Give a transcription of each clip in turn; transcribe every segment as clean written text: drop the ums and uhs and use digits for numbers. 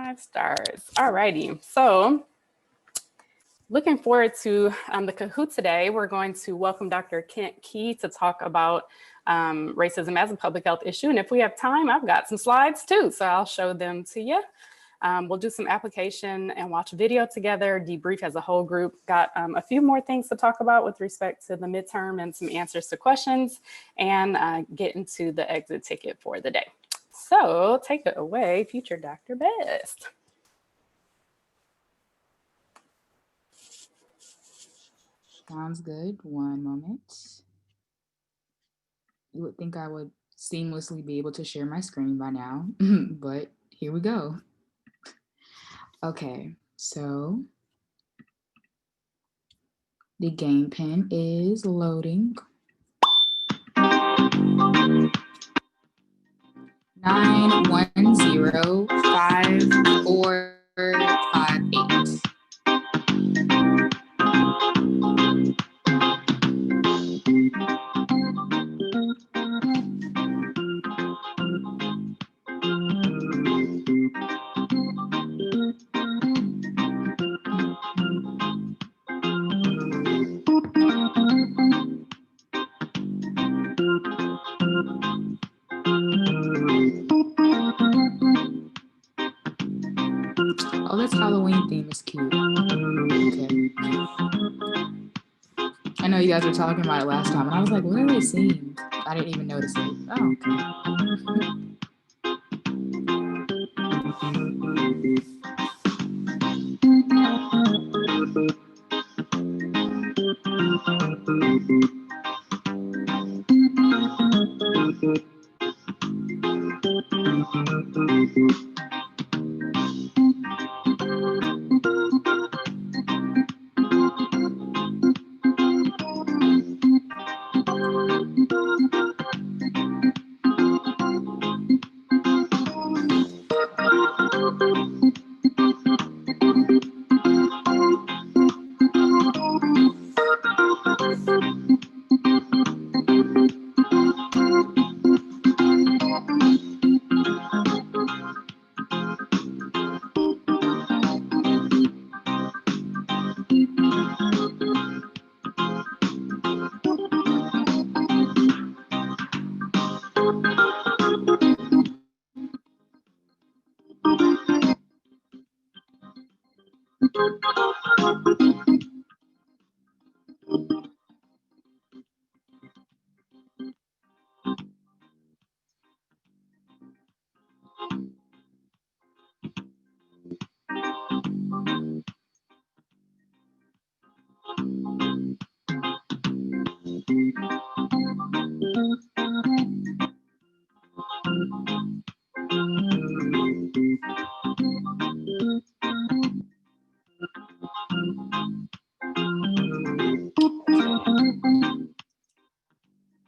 5 stars. All righty. So looking forward to the Kahoot today. We're going to welcome Dr. Kent Key to talk about racism as a public health issue. And if we have time, I've got some slides too, so I'll show them to you. We'll do some application and watch a video together, debrief as a whole group. Got a few more things to talk about with respect to the midterm and some answers to questions, and get into the exit ticket for the day. So take it away, future Dr. Best. Sounds good. One moment. You would think I would seamlessly be able to share my screen by now, but here we go. Okay, so the game pen is loading. 9105458. Oh, this Halloween theme is cute. Okay. I know you guys were talking about it last time, and I was like, what are they singing? I didn't even notice it. Oh,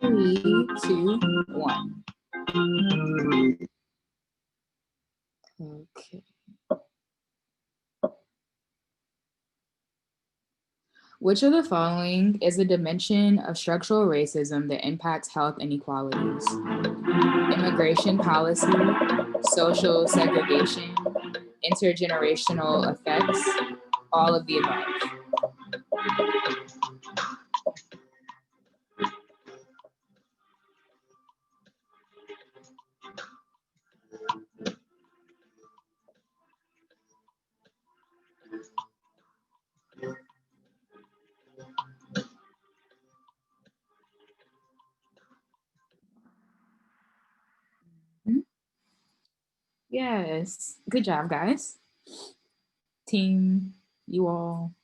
Three, two, one. Okay. Which of the following is a dimension of structural racism that impacts health inequalities? Immigration policy, social segregation, intergenerational effects, all of the above. Yes, good job, guys. Team, you all.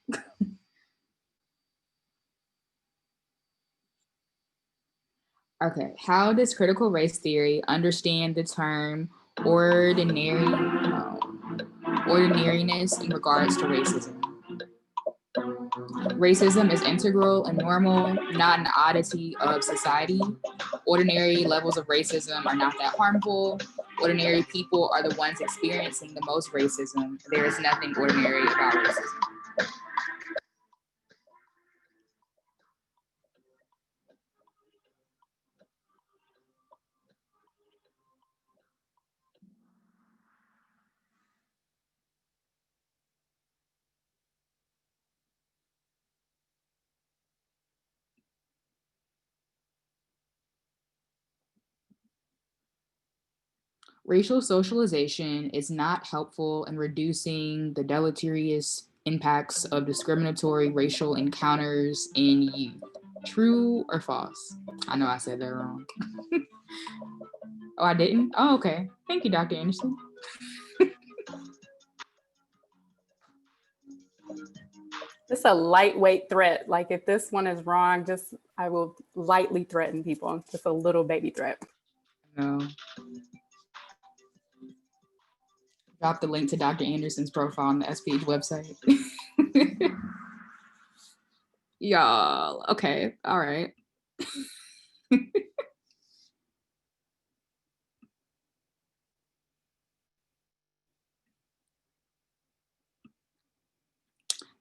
Okay, how does critical race theory understand the term ordinariness in regards to racism? Racism is integral and normal, not an oddity of society. Ordinary levels of racism are not that harmful. Ordinary people are the ones experiencing the most racism. There is nothing ordinary about racism. Racial socialization is not helpful in reducing the deleterious impacts of discriminatory racial encounters in youth. True or false? I know I said that wrong. Oh, I didn't? Oh, okay. Thank you, Dr. Anderson. It's a lightweight threat. Like if this one is wrong, just I will lightly threaten people. Just a little baby threat. No. Drop the link to Dr. Anderson's profile on the SPH website. Y'all, okay, all right.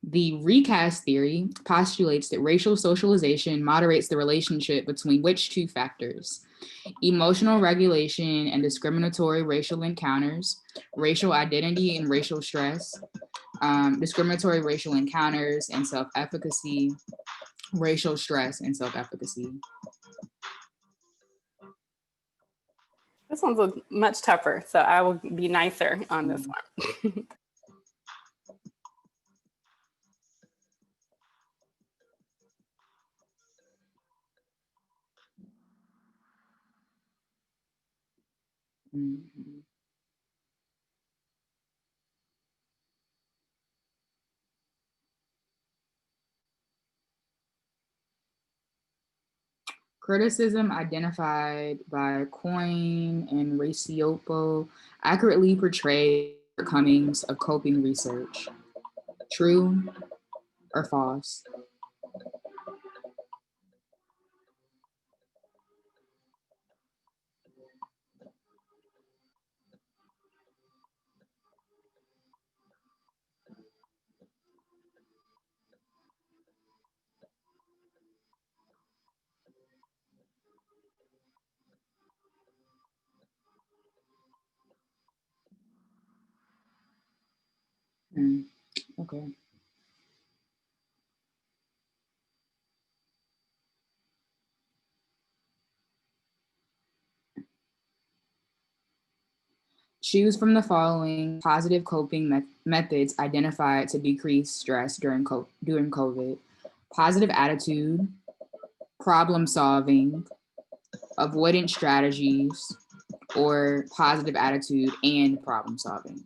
The recast theory postulates that racial socialization moderates the relationship between which two factors? Emotional regulation and discriminatory racial encounters, racial identity and racial stress, discriminatory racial encounters and self-efficacy, racial stress and self-efficacy. This one's much tougher, so I will be nicer on this one. Mhm. Criticism identified by Coyne and Raciopo accurately portray shortcomings of coping research. True or false? Okay. Choose from the following positive coping methods identified to decrease stress during COVID. Positive attitude, problem solving, avoidance strategies, or positive attitude and problem solving.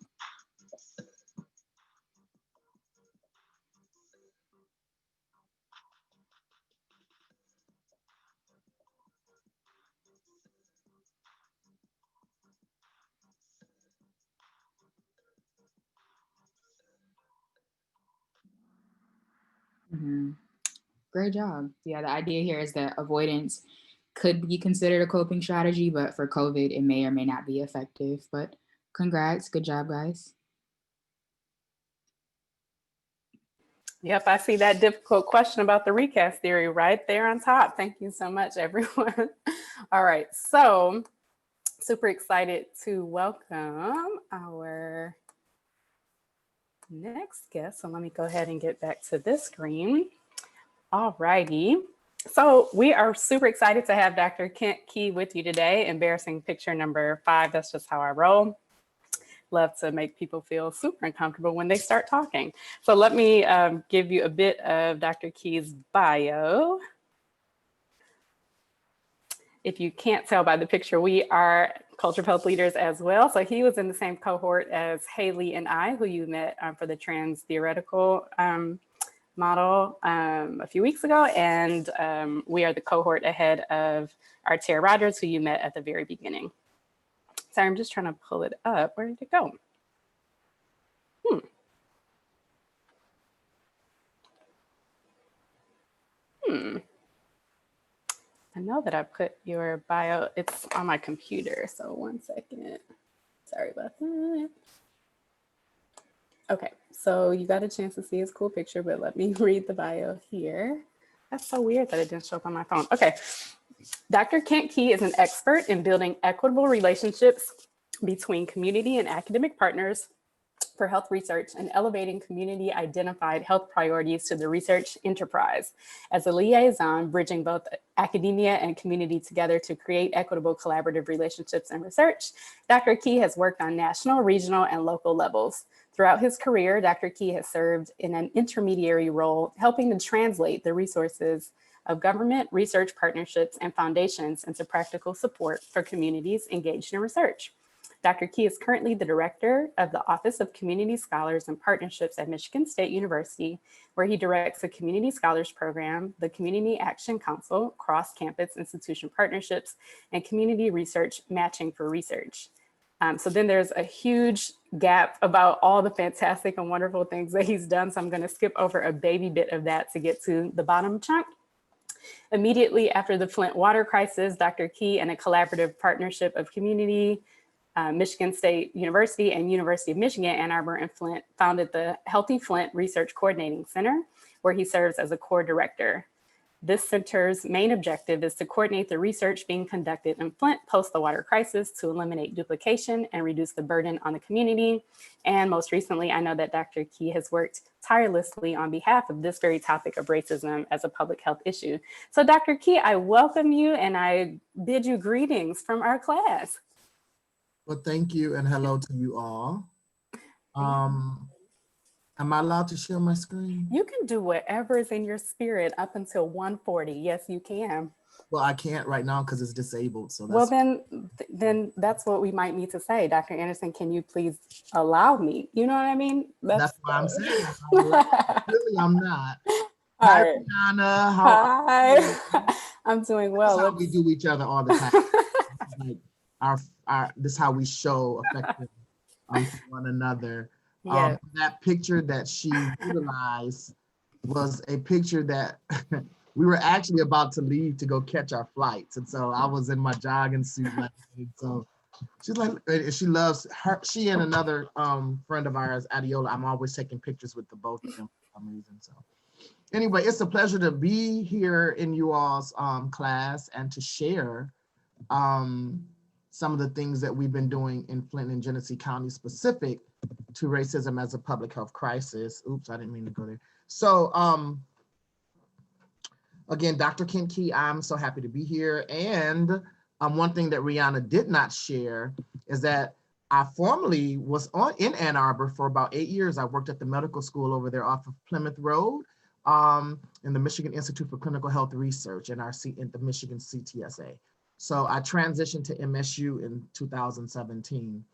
Mm-hmm. Great job. Yeah, the idea here is that avoidance could be considered a coping strategy, but for COVID, it may or may not be effective. But congrats. Good job, guys. Yep, I see that difficult question about the recast theory right there on top. Thank you so much, everyone. All right, so super excited to welcome our next guest. So let me go ahead and get back to this screen. All righty. So we are super excited to have Dr. Kent Key with you today. Embarrassing picture number 5. That's just how I roll. Love to make people feel super uncomfortable when they start talking. So let me give you a bit of Dr. Key's bio. If you can't tell by the picture, we are culture health leaders as well. So he was in the same cohort as Haley and I, who you met for the trans theoretical model a few weeks ago. And we are the cohort ahead of our Tara Rogers, who you met at the very beginning. Sorry, I'm just trying to pull it up. Where did it go? I know that I put your bio, it's on my computer. So 1 second. Sorry about that. Okay, so you got a chance to see his cool picture, but let me read the bio here. That's so weird that it didn't show up on my phone. Okay, Dr. Kent Key is an expert in building equitable relationships between community and academic partners for health research and elevating community-identified health priorities to the research enterprise. As a liaison, bridging both academia and community together to create equitable collaborative relationships and research, Dr. Key has worked on national, regional, and local levels. Throughout his career, Dr. Key has served in an intermediary role, helping to translate the resources of government, research partnerships, and foundations into practical support for communities engaged in research. Dr. Key is currently the director of the Office of Community Scholars and Partnerships at Michigan State University, where he directs the Community Scholars Program, the Community Action Council, cross-campus institution partnerships, and community research matching for research. So then there's a huge gap about all the fantastic and wonderful things that he's done. So I'm going to skip over a baby bit of that to get to the bottom chunk. Immediately after the Flint water crisis, Dr. Key and a collaborative partnership of community, Michigan State University and University of Michigan, Ann Arbor and Flint founded the Healthy Flint Research Coordinating Center, where he serves as a core director. This center's main objective is to coordinate the research being conducted in Flint post the water crisis to eliminate duplication and reduce the burden on the community. And most recently, I know that Dr. Key has worked tirelessly on behalf of this very topic of racism as a public health issue. So Dr. Key, I welcome you and I bid you greetings from our class. Well, thank you and hello to you all. Am I allowed to share my screen? You can do whatever is in your spirit up until 1:40. Yes, you can. Well, I can't right now because it's disabled. So that's well, then that's what we might need to say. Dr. Anderson, can you please allow me? You know what I mean? That's what I'm saying. Really, I'm not. All Hi, right. Brianna. Hi. I'm doing well. That's how we do each other all the time. Like this is how we show affection to one another. Yeah. That picture that she utilized was a picture that we were actually about to leave to go catch our flights. And so I was in my jogging suit. So she's like, she loves her, she and another friend of ours, Adiola. I'm always taking pictures with the both of them for some reason. So anyway, it's a pleasure to be here in you all's class and to share some of the things that we've been doing in Flint and Genesee County specific to racism as a public health crisis. Oops, I didn't mean to go there. So again, Dr. Kent Key, I'm so happy to be here. And one thing that Rihanna did not share is that I formerly was in Ann Arbor for about 8 years. I worked at the medical school over there off of Plymouth Road in the Michigan Institute for Clinical Health Research in the Michigan CTSA. So I transitioned to MSU in 2017.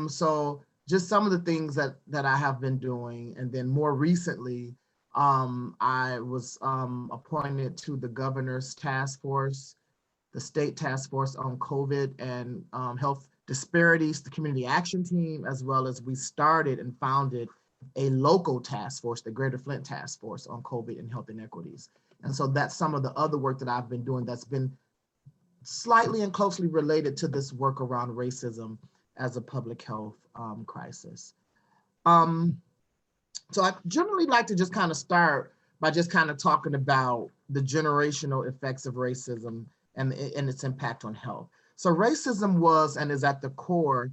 So just some of the things that I have been doing. And then more recently, I was appointed to the governor's task force, the state task force on COVID and health disparities, the community action team, as well as we started and founded a local task force, the Greater Flint Task Force on COVID and health inequities. And so that's some of the other work that I've been doing that's been slightly and closely related to this work around racism as a public health crisis. So I generally like to just kind of start by just kind of talking about the generational effects of racism and its impact on health. So racism was and is at the core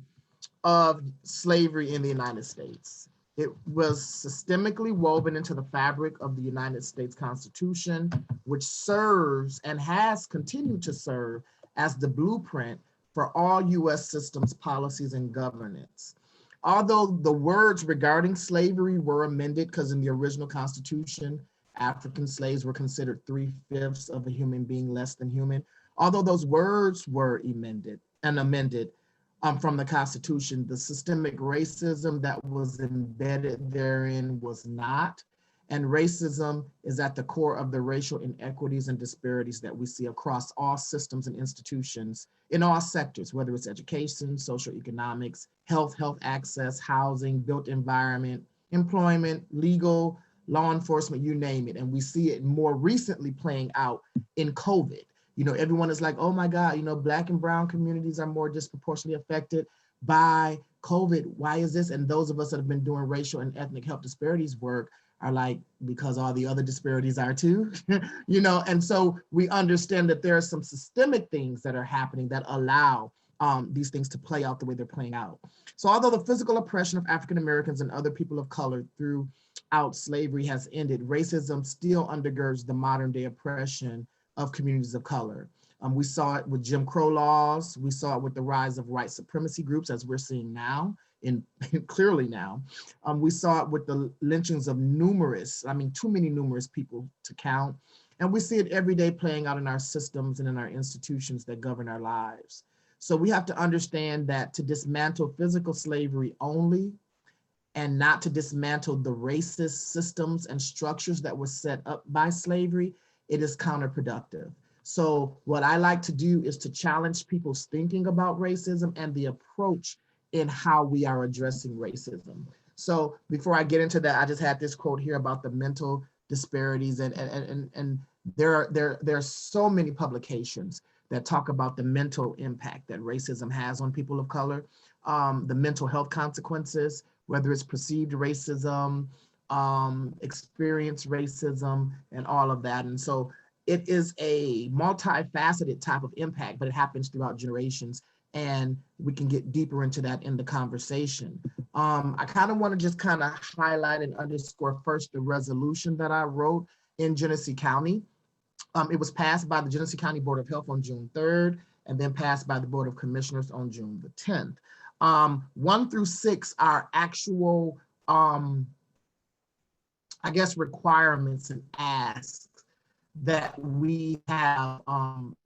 of slavery in the United States. It was systemically woven into the fabric of the United States Constitution, which serves and has continued to serve as the blueprint for all US systems, policies, and governance. Although the words regarding slavery were amended, because in the original Constitution, African slaves were considered 3/5 of a human being less than human. Although those words were amended from the Constitution, the systemic racism that was embedded therein was not. And racism is at the core of the racial inequities and disparities that we see across all systems and institutions in all sectors, whether it's education, social economics, health access, housing, built environment, employment, legal, law enforcement, you name it. And we see it more recently playing out in COVID. You know, everyone is like, oh my God, you know, Black and brown communities are more disproportionately affected by COVID. Why is this? And those of us that have been doing racial and ethnic health disparities work are like, because all the other disparities are too, you know? And so we understand that there are some systemic things that are happening that allow these things to play out the way they're playing out. So although the physical oppression of African Americans and other people of color throughout slavery has ended, racism still undergirds the modern day oppression of communities of color. We saw it with Jim Crow laws. We saw it with the rise of white supremacy groups, as we're seeing now, clearly now. We saw it with the lynchings of too many numerous people to count. And we see it every day playing out in our systems and in our institutions that govern our lives. So we have to understand that to dismantle physical slavery only and not to dismantle the racist systems and structures that were set up by slavery, it is counterproductive. So what I like to do is to challenge people's thinking about racism and the approach in how we are addressing racism. So before I get into that, I just had this quote here about the mental disparities, and there are so many publications that talk about the mental impact that racism has on people of color, the mental health consequences, whether it's perceived racism, experienced racism, and all of that. And so it is a multifaceted type of impact, but it happens throughout generations, and we can get deeper into that in the conversation. I kind of want to just kind of highlight and underscore first the resolution that I wrote in Genesee County. It was passed by the Genesee County Board of Health on June 3rd, and then passed by the Board of Commissioners on June the 10th. 1 through 6 are actual, requirements and asks that we have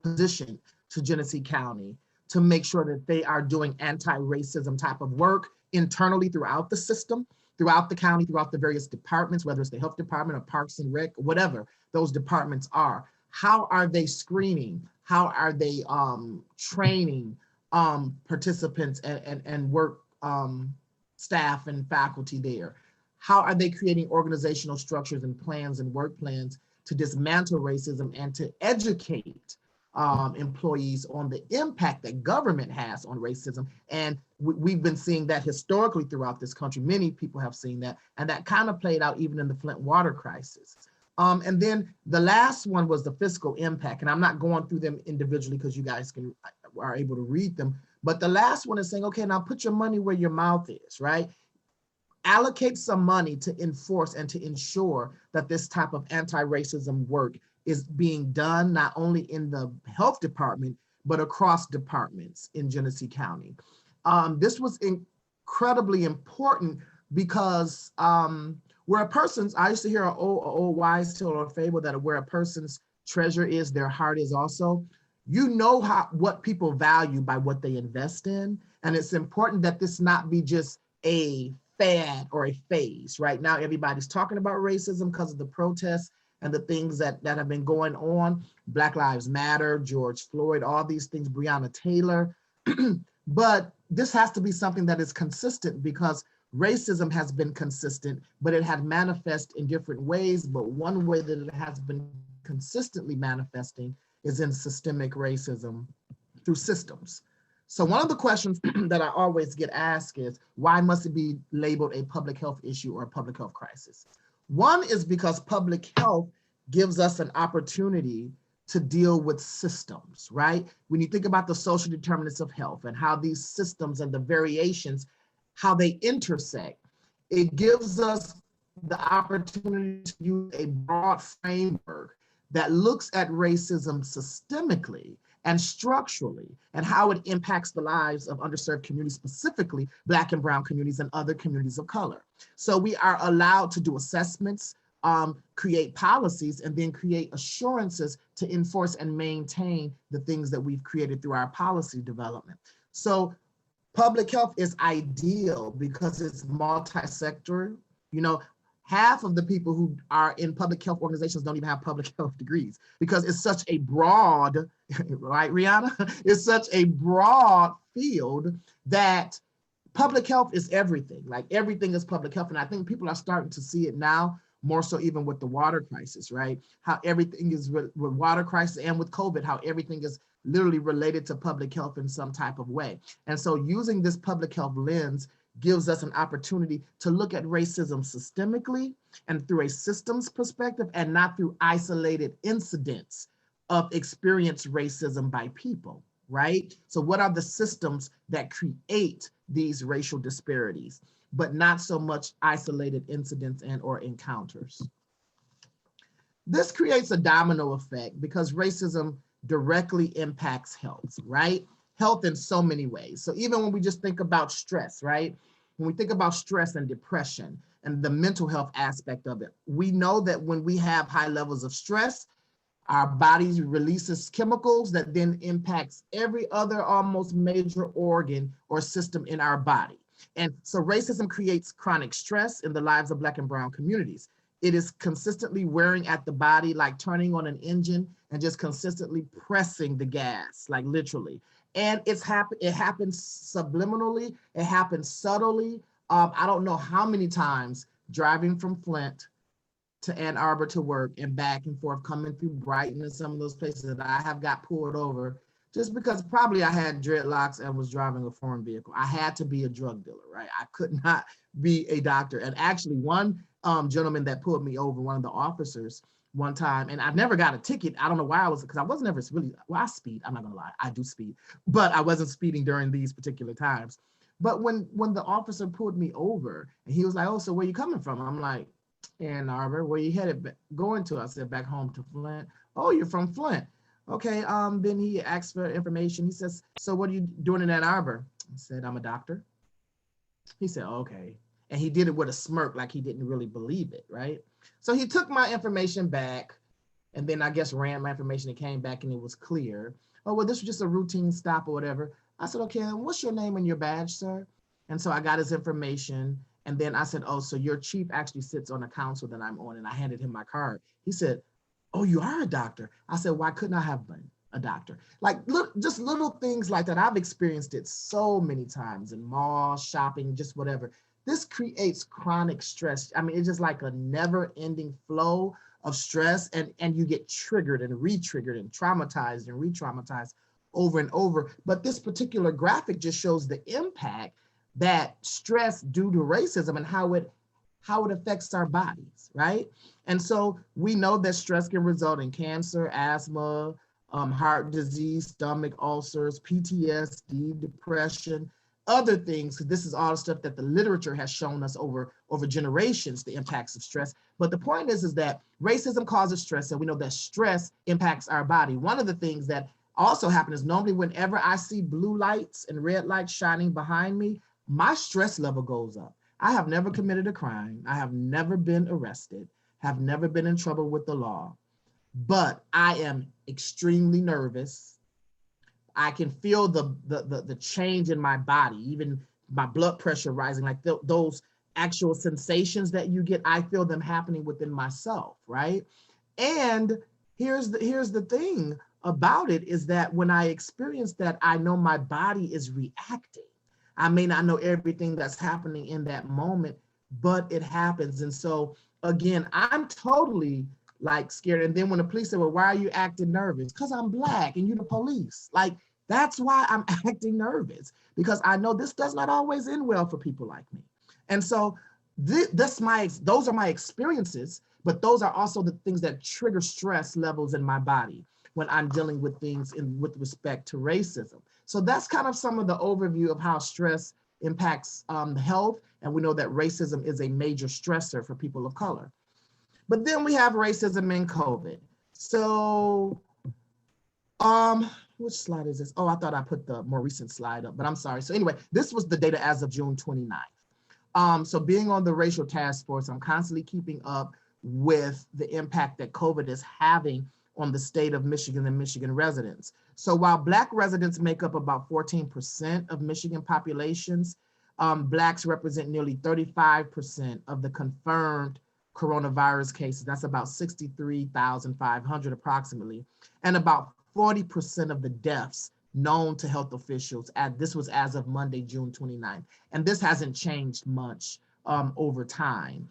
positioned to Genesee County to make sure that they are doing anti-racism type of work internally throughout the system, throughout the county, throughout the various departments, whether it's the health department or Parks and Rec, whatever those departments are. How are they screening? How are they training participants and work staff and faculty there? How are they creating organizational structures and plans and work plans to dismantle racism and to educate employees on the impact that government has on racism? And we've been seeing that historically throughout this country. Many people have seen that, and that kind of played out even in the Flint water crisis. And then the last one was the fiscal impact, and I'm not going through them individually because you guys are able to read them. But the last one is saying, okay, now put your money where your mouth is, right? Allocate some money to enforce and to ensure that this type of anti-racism work is being done not only in the health department, but across departments in Genesee County. This was incredibly important because where a person's, I used to hear an old wise tale or fable that where a person's treasure is, their heart is also. You know what people value by what they invest in. And it's important that this not be just a fad or a phase. Right now, everybody's talking about racism because of the protests and the things that have been going on. Black Lives Matter, George Floyd, all these things, Breonna Taylor. But this has to be something that is consistent because racism has been consistent, but it had manifest in different ways. But one way that it has been consistently manifesting is in systemic racism through systems. So one of the questions that I always get asked is, why must it be labeled a public health issue or a public health crisis? One is because public health gives us an opportunity to deal with systems, right? When you think about the social determinants of health and how these systems and the variations, how they intersect, it gives us the opportunity to use a broad framework that looks at racism systemically and structurally and how it impacts the lives of underserved communities, specifically Black and Brown communities and other communities of color. So we are allowed to do assessments, create policies, and then create assurances to enforce and maintain the things that we've created through our policy development. So public health is ideal because it's multi-sector. You know, half of the people who are in public health organizations don't even have public health degrees because it's such a broad, right, Rihanna? It's such a broad field that public health is everything. Like everything is public health. And I think people are starting to see it now, more so even with the water crisis, right? How everything is with water crisis and with COVID, how everything is literally related to public health in some type of way. And so using this public health lens gives us an opportunity to look at racism systemically and through a systems perspective and not through isolated incidents of experienced racism by people. right? So what are the systems that create these racial disparities, but not so much isolated incidents and or encounters? This creates a domino effect because racism directly impacts health, right? Health in so many ways. So even when we just think about stress, right? When we think about stress and depression and the mental health aspect of it, we know that when we have high levels of stress, our body releases chemicals that then impacts every other almost major organ or system in our body. And so racism creates chronic stress in the lives of Black and brown communities. It is consistently wearing at the body, like turning on an engine and just consistently pressing the gas, like literally. And it happens subliminally, it happens subtly. I don't know how many times driving from Flint to Ann Arbor to work and back and forth, coming through Brighton and some of those places that I have got pulled over just because probably I had dreadlocks and was driving a foreign vehicle. I had to be a drug dealer, right? I could not be a doctor. And actually one gentleman that pulled me over, one of the officers one time, and I've never got a ticket. I don't know why because I wasn't ever really, well, I speed, I'm not gonna lie, I do speed, but I wasn't speeding during these particular times. But when the officer pulled me over and he was like, oh, so where you coming from? I'm like, Ann Arbor. Where you headed going to? I said, back home to Flint. Oh, you're from Flint. Okay. Then he asked for information. He says, so what are you doing in Ann Arbor? I said, I'm a doctor. He said, okay. And he did it with a smirk, like he didn't really believe it, right? So he took my information back and then I guess ran my information and came back and it was clear. Oh, well, this was just a routine stop or whatever. I said, okay, and what's your name and your badge, sir? And so I got his information. And then I said, oh, so your chief actually sits on a council that I'm on. And I handed him my card. He said, oh, you are a doctor. I said, why couldn't I have been a doctor? Like, look, just little things like that. I've experienced it so many times in malls, shopping, just whatever. This creates chronic stress. I mean, it's just like a never ending flow of stress and you get triggered and re-triggered and traumatized and re-traumatized over and over. But this particular graphic just shows the impact that stress due to racism and how it affects our bodies, right? And so we know that stress can result in cancer, asthma, heart disease, stomach ulcers, PTSD, depression, other things. This is all the stuff that the literature has shown us over generations, the impacts of stress. But the point is that racism causes stress, and we know that stress impacts our body. One of the things that also happens is normally whenever I see blue lights and red lights shining behind me, my stress level goes up. I have never committed a crime. I have never been arrested, have never been in trouble with the law, but I am extremely nervous. I can feel the change in my body, even my blood pressure rising, like those actual sensations that you get, I feel them happening within myself, right? And here's the thing about it is that when I experience that, I know my body is reacting. I may not know everything that's happening in that moment, but it happens. And so again, I'm totally like scared. And then when the police say, well, why are you acting nervous? Because I'm Black and you're the police. Like, that's why I'm acting nervous, because I know this does not always end well for people like me. And so those are my experiences, but those are also the things that trigger stress levels in my body when I'm dealing with things with respect to racism. So that's kind of some of the overview of how stress impacts health. And we know that racism is a major stressor for people of color. But then we have racism in COVID. So, which slide is this? Oh, I thought I put the more recent slide up, but I'm sorry. So anyway, this was the data as of June 29th. So being on the racial task force, I'm constantly keeping up with the impact that COVID is having on the state of Michigan and Michigan residents. So while Black residents make up about 14% of Michigan populations, Blacks represent nearly 35% of the confirmed coronavirus cases. That's about 63,500 approximately, and about 40% of the deaths known to health officials. This was as of Monday, June 29th. And this hasn't changed much over time.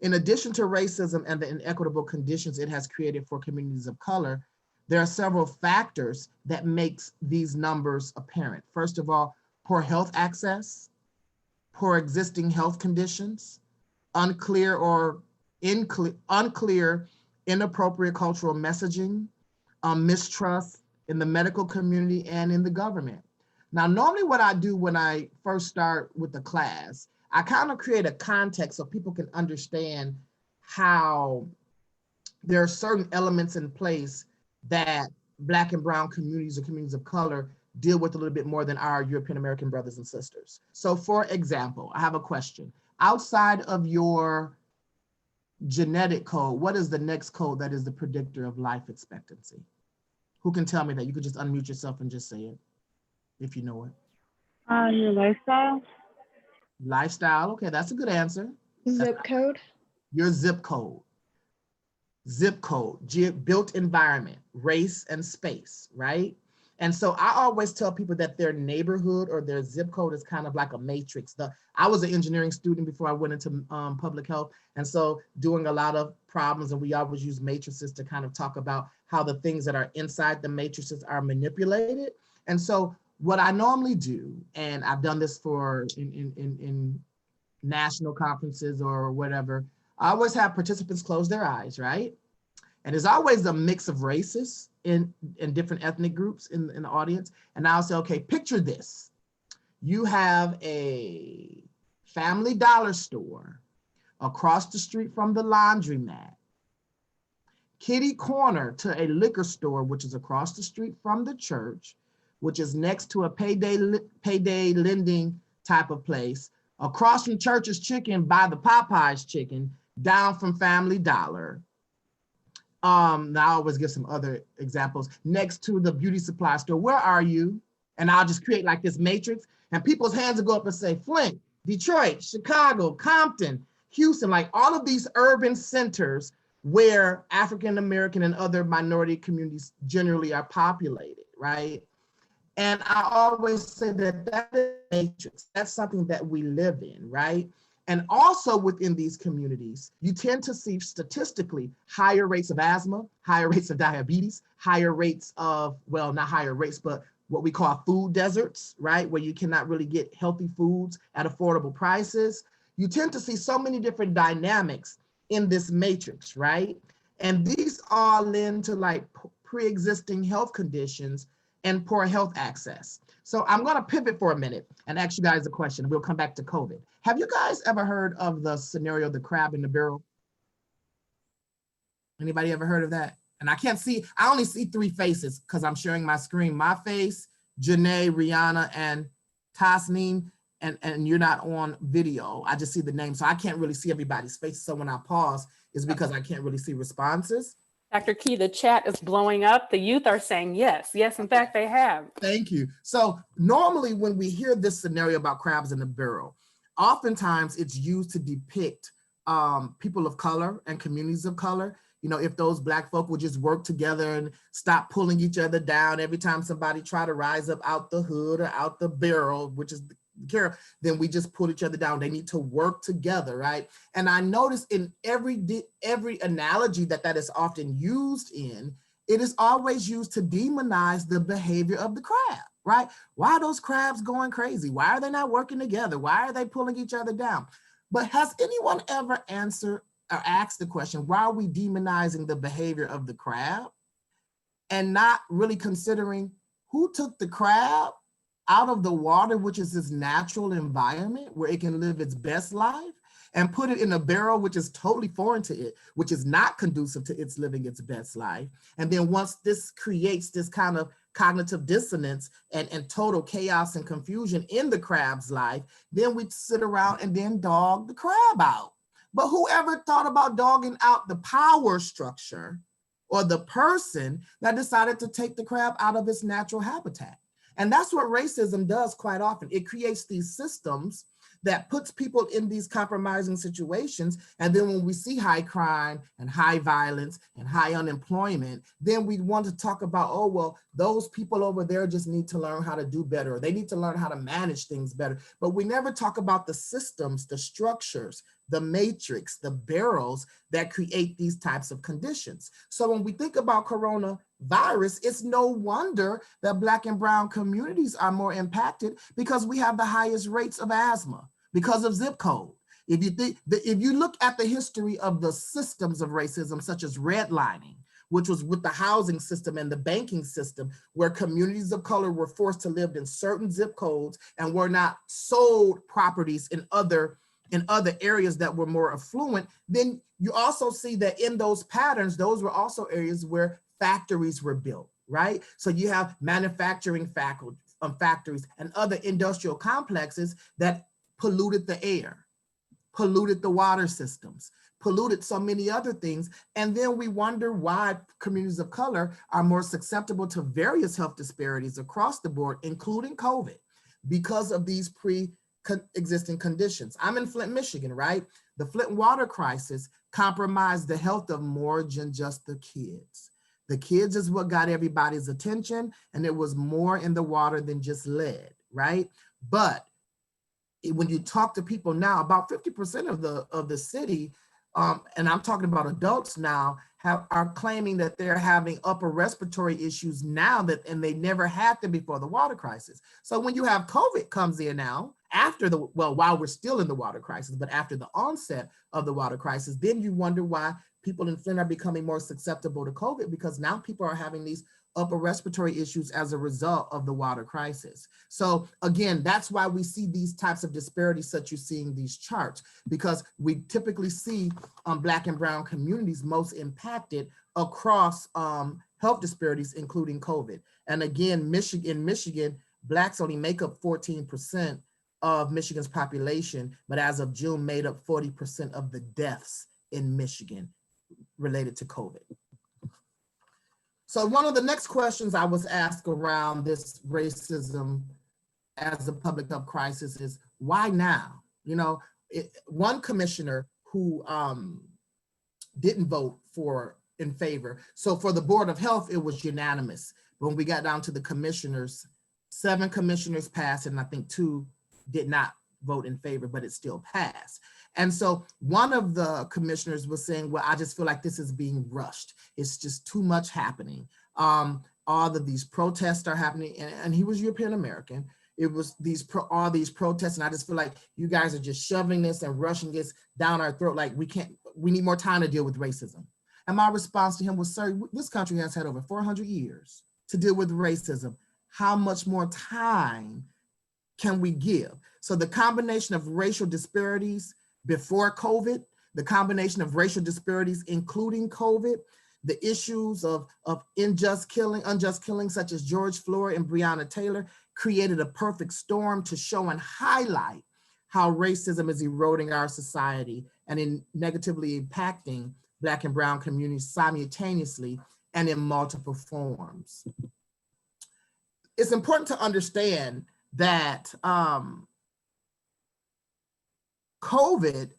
In addition to racism and the inequitable conditions it has created for communities of color, there are several factors that makes these numbers apparent. First of all, poor health access, poor existing health conditions, unclear, inappropriate cultural messaging, mistrust in the medical community, and in the government. Now, normally what I do when I first start with the class, I kind of create a context so people can understand how there are certain elements in place that Black and brown communities or communities of color deal with a little bit more than our European American brothers and sisters. So for example, I have a question. Outside of your genetic code, what is the next code that is the predictor of life expectancy? Who can tell me that? You could just unmute yourself and just say it if you know it. Your lifestyle. Lifestyle, okay, that's a good answer. Zip code. Your zip code. Zip code, built environment, race and space, right? And so I always tell people that their neighborhood or their zip code is kind of like a matrix. I was an engineering student before I went into public health. And so doing a lot of problems, and we always use matrices to kind of talk about how the things that are inside the matrices are manipulated. And so what I normally do, and I've done this for in national conferences or whatever, I always have participants close their eyes, right? And there's always a mix of races in different ethnic groups in the audience. And I'll say, okay, picture this. You have a Family Dollar store across the street from the laundromat, kitty corner to a liquor store, which is across the street from the church, which is next to a payday lending type of place, across from Church's Chicken by the Popeyes chicken, down from Family Dollar. Now I always give some other examples. Next to the beauty supply store, where are you? And I'll just create like this matrix, and people's hands will go up and say, Flint, Detroit, Chicago, Compton, Houston, like all of these urban centers where African-American and other minority communities generally are populated, right? And I always say that that is a matrix. That's something that we live in, right? And also within these communities, you tend to see statistically higher rates of asthma, higher rates of diabetes, higher rates of, well, not higher rates, but what we call food deserts, right? Where you cannot really get healthy foods at affordable prices. You tend to see so many different dynamics in this matrix, right? And these all lend to like pre-existing health conditions and poor health access. So I'm gonna pivot for a minute and ask you guys a question. We'll come back to COVID. Have you guys ever heard of the scenario, the crab in the barrel? Anybody ever heard of that? And I can't see, I only see three faces because I'm sharing my screen. My face, Janae, Rihanna, and Tasneem, and you're not on video. I just see the name, so I can't really see everybody's face. So when I pause, it's because I can't really see responses. Dr. Key, the chat is blowing up. The youth are saying yes. Yes, in fact, they have. Thank you. So normally when we hear this scenario about crabs in the barrel, oftentimes it's used to depict people of color and communities of color. You know, if those Black folk would just work together and stop pulling each other down every time somebody try to rise up out the hood or out the barrel, which is care, then we just pull each other down. They need to work together, right? And I notice in every analogy that is often used in, it is always used to demonize the behavior of the crab, right? Why are those crabs going crazy? Why are they not working together? Why are they pulling each other down? But has anyone ever answered or asked the question, why are we demonizing the behavior of the crab and not really considering who took the crab out of the water, which is this natural environment where it can live its best life, and put it in a barrel, which is totally foreign to it, which is not conducive to its living its best life. And then once this creates this kind of cognitive dissonance and total chaos and confusion in the crab's life, then we sit around and then dog the crab out. But whoever thought about dogging out the power structure or the person that decided to take the crab out of its natural habitat? And that's what racism does quite often. It creates these systems that puts people in these compromising situations. And then when we see high crime and high violence and high unemployment, then we want to talk about, oh, well, those people over there just need to learn how to do better. Or they need to learn how to manage things better. But we never talk about the systems, the structures, the matrix, the barrels that create these types of conditions. So when we think about coronavirus, it's no wonder that Black and brown communities are more impacted because we have the highest rates of asthma because of zip code. If you look at the history of the systems of racism, such as redlining, which was with the housing system and the banking system, where communities of color were forced to live in certain zip codes and were not sold properties in other areas that were more affluent, then you also see that in those patterns, those were also areas where factories were built, right? So you have manufacturing factories and other industrial complexes that polluted the air, polluted the water systems, polluted so many other things. And then we wonder why communities of color are more susceptible to various health disparities across the board, including COVID, because of these pre-existing conditions. I'm in Flint, Michigan, right? The Flint water crisis compromised the health of more than just the kids. The kids is what got everybody's attention, and it was more in the water than just lead, right? But when you talk to people now, about 50% of the city, and I'm talking about adults now, are claiming that they're having upper respiratory issues now and they never had them before the water crisis. So when you have COVID comes in now, while we're still in the water crisis, but after the onset of the water crisis, then you wonder why people in Flint are becoming more susceptible to COVID, because now people are having these upper respiratory issues as a result of the water crisis. So again, that's why we see these types of disparities such you're seeing these charts, because we typically see Black and brown communities most impacted across health disparities, including COVID. And again, in Michigan, Blacks only make up 14% of Michigan's population, but as of June made up 40% of the deaths in Michigan related to COVID. So one of the next questions I was asked around this racism as a public health crisis is, why now? You know, one commissioner who didn't vote in favor. So for the Board of Health, it was unanimous. When we got down to the commissioners, 7 commissioners passed, and I think 2 did not vote in favor, but it still passed. And so one of the commissioners was saying, well, I just feel like this is being rushed. It's just too much happening. All of these protests are happening, and he was European American. It was all these protests, and I just feel like you guys are just shoving this and rushing this down our throat. Like we need more time to deal with racism. And my response to him was, sir, this country has had over 400 years to deal with racism. How much more time can we give? So the combination of racial disparities before COVID, the combination of racial disparities, including COVID, the issues of unjust killing such as George Floyd and Breonna Taylor created a perfect storm to show and highlight how racism is eroding our society and negatively impacting Black and brown communities simultaneously and in multiple forms. It's important to understand that COVID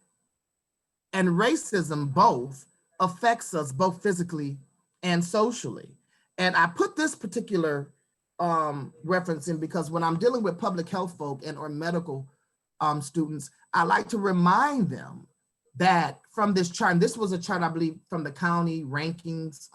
and racism both affects us both physically and socially. And I put this particular reference in because when I'm dealing with public health folk or medical students, I like to remind them that from this chart, and this was a chart, I believe, from the county rankings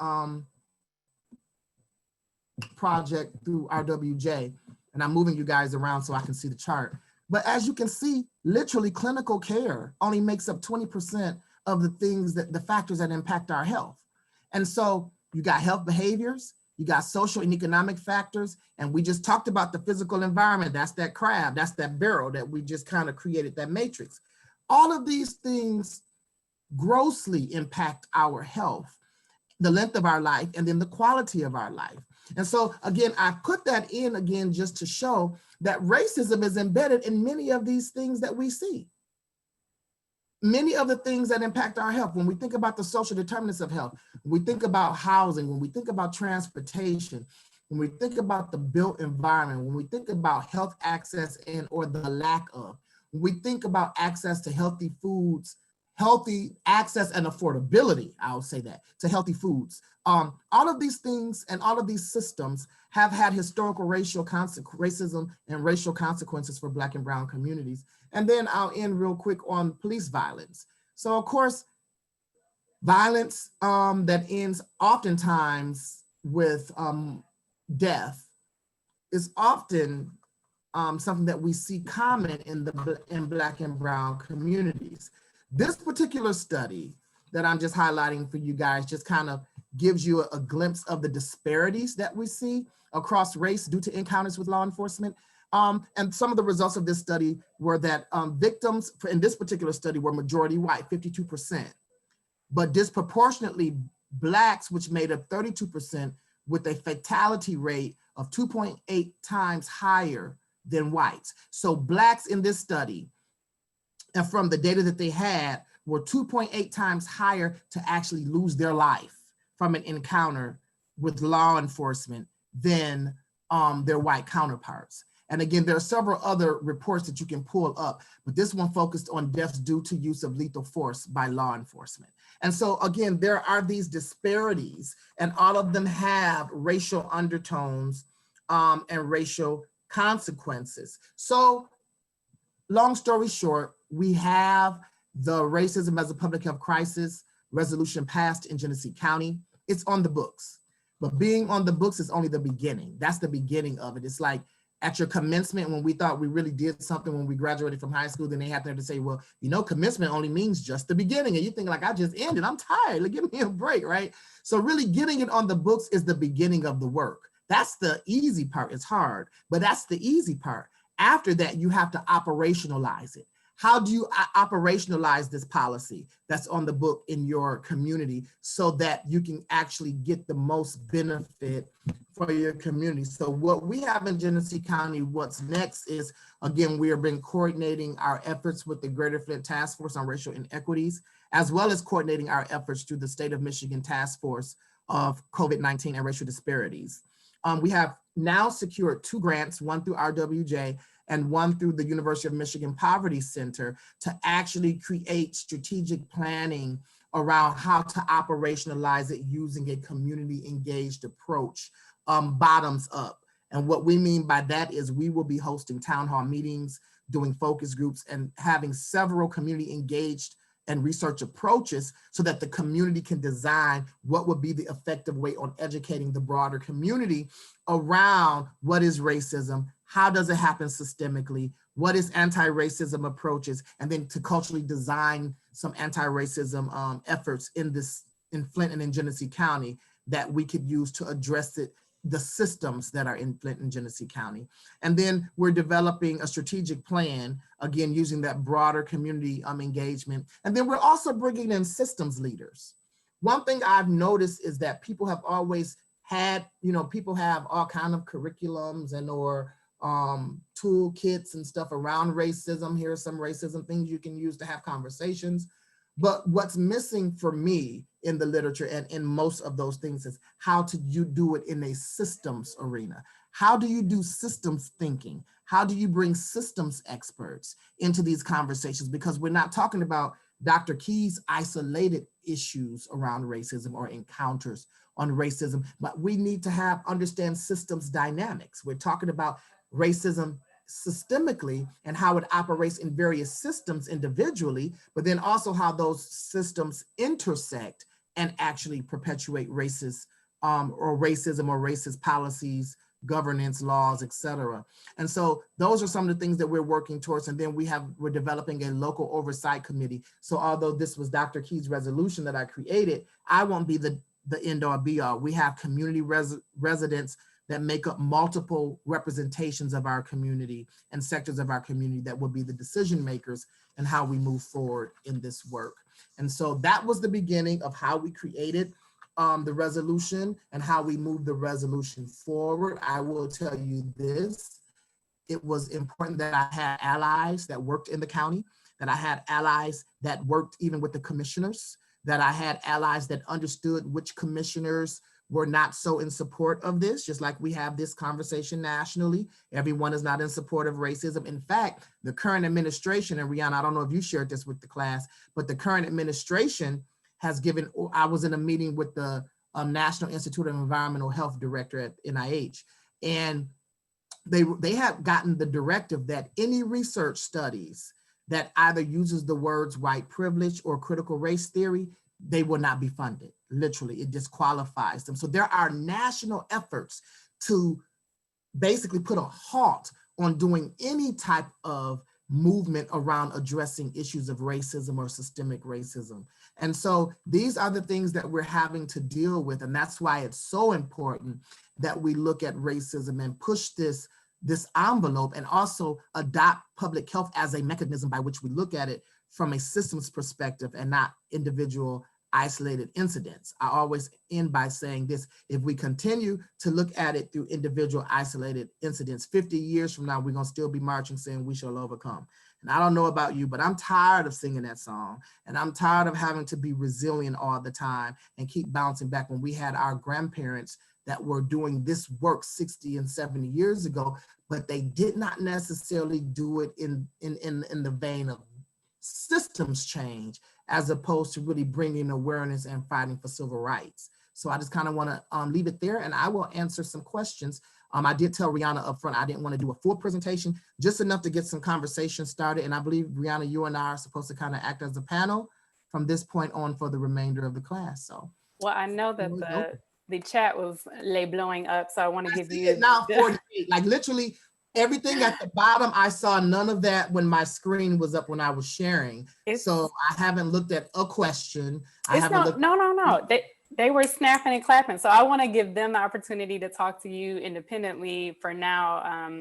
project through RWJ, and I'm moving you guys around so I can see the chart. But as you can see, literally clinical care only makes up 20% of the factors that impact our health. And so you got health behaviors, you got social and economic factors, and we just talked about the physical environment. That's that crab, that's that barrel that we just kind of created, that matrix. All of these things grossly impact our health, the length of our life, and then the quality of our life. And so again, I put that in again just to show that racism is embedded in many of these things that we see. Many of the things that impact our health. When we think about the social determinants of health, when we think about housing, when we think about transportation, when we think about the built environment, when we think about health access or the lack of, when we think about access to healthy foods, healthy access and affordability, I'll say that, to healthy foods. All of these things and all of these systems have had historical racism and racial consequences for Black and brown communities. And then I'll end real quick on police violence. So of course, violence that ends oftentimes with death is often something that we see common in Black and brown communities. This particular study that I'm just highlighting for you guys just kind of gives you a glimpse of the disparities that we see across race due to encounters with law enforcement. And some of the results of this study were that victims in this particular study were majority white, 52%, but disproportionately Blacks, which made up 32%, with a fatality rate of 2.8 times higher than whites. So Blacks in this study, and from the data that they had, were 2.8 times higher to actually lose their life from an encounter with law enforcement than their white counterparts. And again, there are several other reports that you can pull up, but this one focused on deaths due to use of lethal force by law enforcement. And so again, there are these disparities, and all of them have racial undertones and racial consequences. So long story short, we have the Racism as a Public Health Crisis resolution passed in Genesee County. It's on the books, but being on the books is only the beginning. That's the beginning of it. It's like at your commencement, when we thought we really did something when we graduated from high school, then they have to say, well, you know, commencement only means just the beginning. And you think like, I just ended, I'm tired, like, give me a break, right? So really getting it on the books is the beginning of the work. That's the easy part. It's hard, but that's the easy part. After that, you have to operationalize it. How do you operationalize this policy that's on the book in your community so that you can actually get the most benefit for your community? So what we have in Genesee County, what's next is, again, we have been coordinating our efforts with the Greater Flint Task Force on Racial Inequities, as well as coordinating our efforts through the State of Michigan Task Force of COVID-19 and Racial Disparities. We have now secured 2 grants, one through RWJ and one through the University of Michigan Poverty Center, to actually create strategic planning around how to operationalize it using a community engaged approach, bottoms up. And what we mean by that is we will be hosting town hall meetings, doing focus groups, and having several community engaged and research approaches so that the community can design what would be the effective way on educating the broader community around what is racism, how does it happen systemically, what is anti-racism approaches, and then to culturally design some anti-racism efforts in Flint and in Genesee County that we could use to address the systems that are in Flint and Genesee County. And then we're developing a strategic plan, again, using that broader community engagement. And then we're also bringing in systems leaders. One thing I've noticed is that people have always had, people have all kind of curriculums and or toolkits and stuff around racism. Here are some racism things you can use to have conversations. But what's missing for me in the literature and in most of those things is how to you do it in a systems arena. How do you do systems thinking? How do you bring systems experts into these conversations? Because we're not talking about Dr. Key's isolated issues around racism or encounters on racism, but we need to understand systems dynamics. We're talking about racism systemically and how it operates in various systems individually, but then also how those systems intersect and actually perpetuate racist or racism or racist policies, governance, laws, etc. And so those are some of the things that we're working towards. And then we're developing a local oversight committee. So although this was Dr. Key's resolution that I created, I won't be the end all be all. We have community residents that make up multiple representations of our community and sectors of our community that will be the decision makers and how we move forward in this work. And so that was the beginning of how we created the resolution and how we moved the resolution forward. I will tell you this, it was important that I had allies that worked in the county, that I had allies that worked even with the commissioners, that I had allies that understood which commissioners were not so in support of this, just like we have this conversation nationally. Everyone is not in support of racism. In fact, the current administration, and Rihanna, I don't know if you shared this with the class, but the current administration has given, I was in a meeting with the National Institute of Environmental Health director at NIH, and they have gotten the directive that any research studies that either uses the words white privilege or critical race theory, they will not be funded. Literally, it disqualifies them. So there are national efforts to basically put a halt on doing any type of movement around addressing issues of racism or systemic racism. And so these are the things that we're having to deal with. And that's why it's so important that we look at racism and push this envelope, and also adopt public health as a mechanism by which we look at it from a systems perspective and not individual isolated incidents. I always end by saying this: if we continue to look at it through individual isolated incidents, 50 years from now, we're gonna still be marching saying we shall overcome. And I don't know about you, but I'm tired of singing that song. And I'm tired of having to be resilient all the time and keep bouncing back when we had our grandparents that were doing this work 60 and 70 years ago, but they did not necessarily do it in the vein of systems change, as opposed to really bringing awareness and fighting for civil rights. So I just kind of want to leave it there, and I will answer some questions. I did tell Rihanna up front I didn't want to do a full presentation, just enough to get some conversation started. And I believe, Rihanna, you and I are supposed to kind of act as a panel from this point on for the remainder of the class. So, Well, I know that the chat was blowing up, so I want to give you it now 48, like literally everything at the bottom. I saw none of that when my screen was up when I was sharing. So I haven't looked at a question. No. They were snapping and clapping. So I want to give them the opportunity to talk to you independently for now.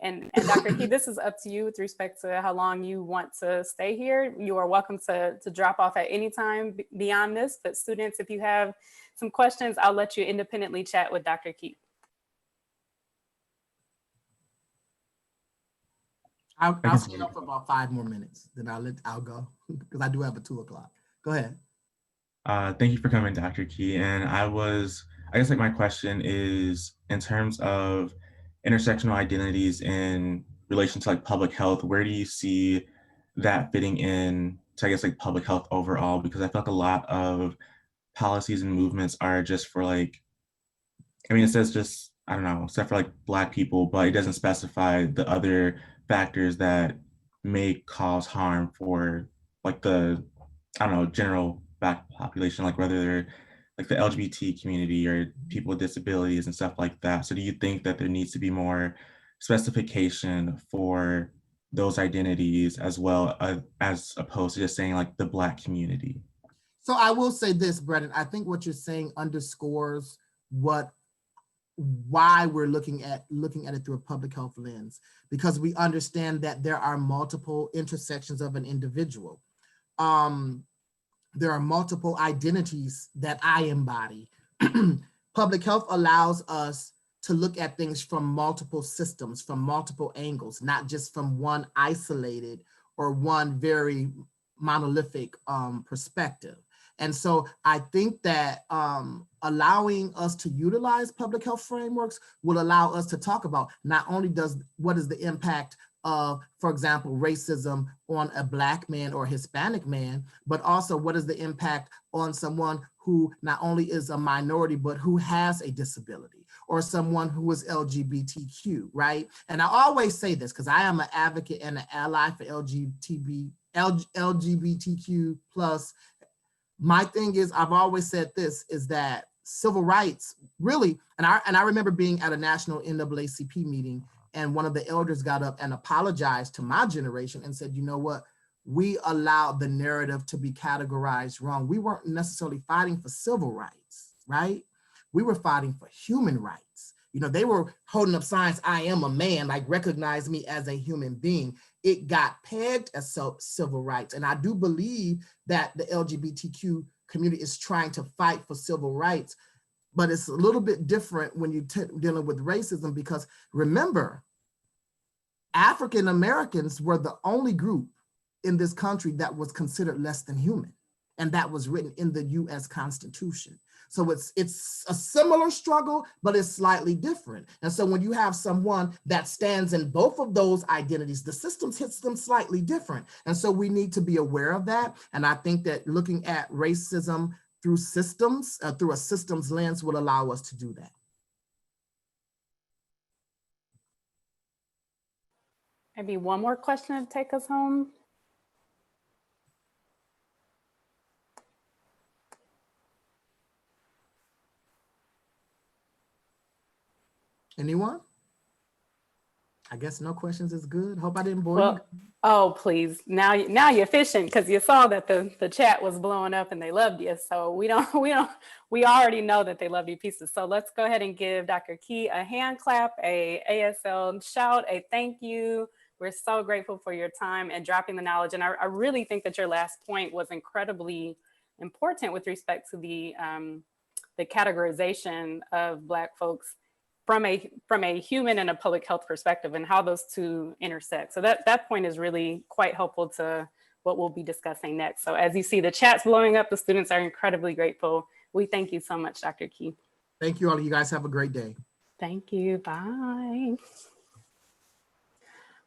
And Dr. Key, this is up to you with respect to how long you want to stay here. You are welcome to drop off at any time beyond this. But students, if you have some questions, I'll let you independently chat with Dr. Key. I'll stay up for about 5 more minutes, then I'll go, because I do have a 2 o'clock. Go ahead. Thank you for coming, Dr. Key. And I guess like my question is, in terms of intersectional identities in relation to like public health, where do you see that fitting in to, I guess, like public health overall? Because I feel like a lot of policies and movements are just for like, I mean, it says just, I don't know, except for like Black people, but it doesn't specify the other factors that may cause harm for like the, I don't know, general Black population, like whether they're like the LGBT community or people with disabilities and stuff like that. So do you think that there needs to be more specification for those identities as well, as opposed to just saying like the Black community? So I will say this, Brennan, I think what you're saying underscores why we're looking at it through a public health lens, because we understand that there are multiple intersections of an individual. There are multiple identities that I embody. Public health allows us to look at things from multiple systems, from multiple angles, not just from one isolated or one very monolithic perspective. And so I think that allowing us to utilize public health frameworks will allow us to talk about not only what is the impact of, for example, racism on a Black man or Hispanic man, but also what is the impact on someone who not only is a minority, but who has a disability, or someone who is LGBTQ, right? And I always say this because I am an advocate and an ally for LGBTQ plus. My thing is, I've always said this, is that civil rights really, and I remember being at a national NAACP meeting, and one of the elders got up and apologized to my generation and said, you know what, we allowed the narrative to be categorized wrong. We weren't necessarily fighting for civil rights, right? We were fighting for human rights. You know, they were holding up signs, I am a man, like recognize me as a human being. It got pegged as civil rights. And I do believe that the LGBTQ community is trying to fight for civil rights, but it's a little bit different when you're dealing with racism, because remember, African Americans were the only group in this country that was considered less than human. And that was written in the US Constitution. So it's a similar struggle, but it's slightly different. And so when you have someone that stands in both of those identities, the systems hits them slightly different. And so we need to be aware of that. And I think that looking at racism through systems, through a systems lens, will allow us to do that. Maybe one more question to take us home. Anyone? I guess no questions is good. Hope I didn't bore you. Well, oh, please. Now you're fishing because you saw that the chat was blowing up and they loved you. So we already know that they love you pieces. So let's go ahead and give Dr. Key a hand clap, a ASL shout, a thank you. We're so grateful for your time and dropping the knowledge. And I really think that your last point was incredibly important with respect to the categorization of Black folks from a human and a public health perspective and how those two intersect. So that point is really quite helpful to what we'll be discussing next. So as you see the chats blowing up, the students are incredibly grateful. We thank you so much, Dr. Key. Thank you all. You guys have a great day. Thank you. Bye.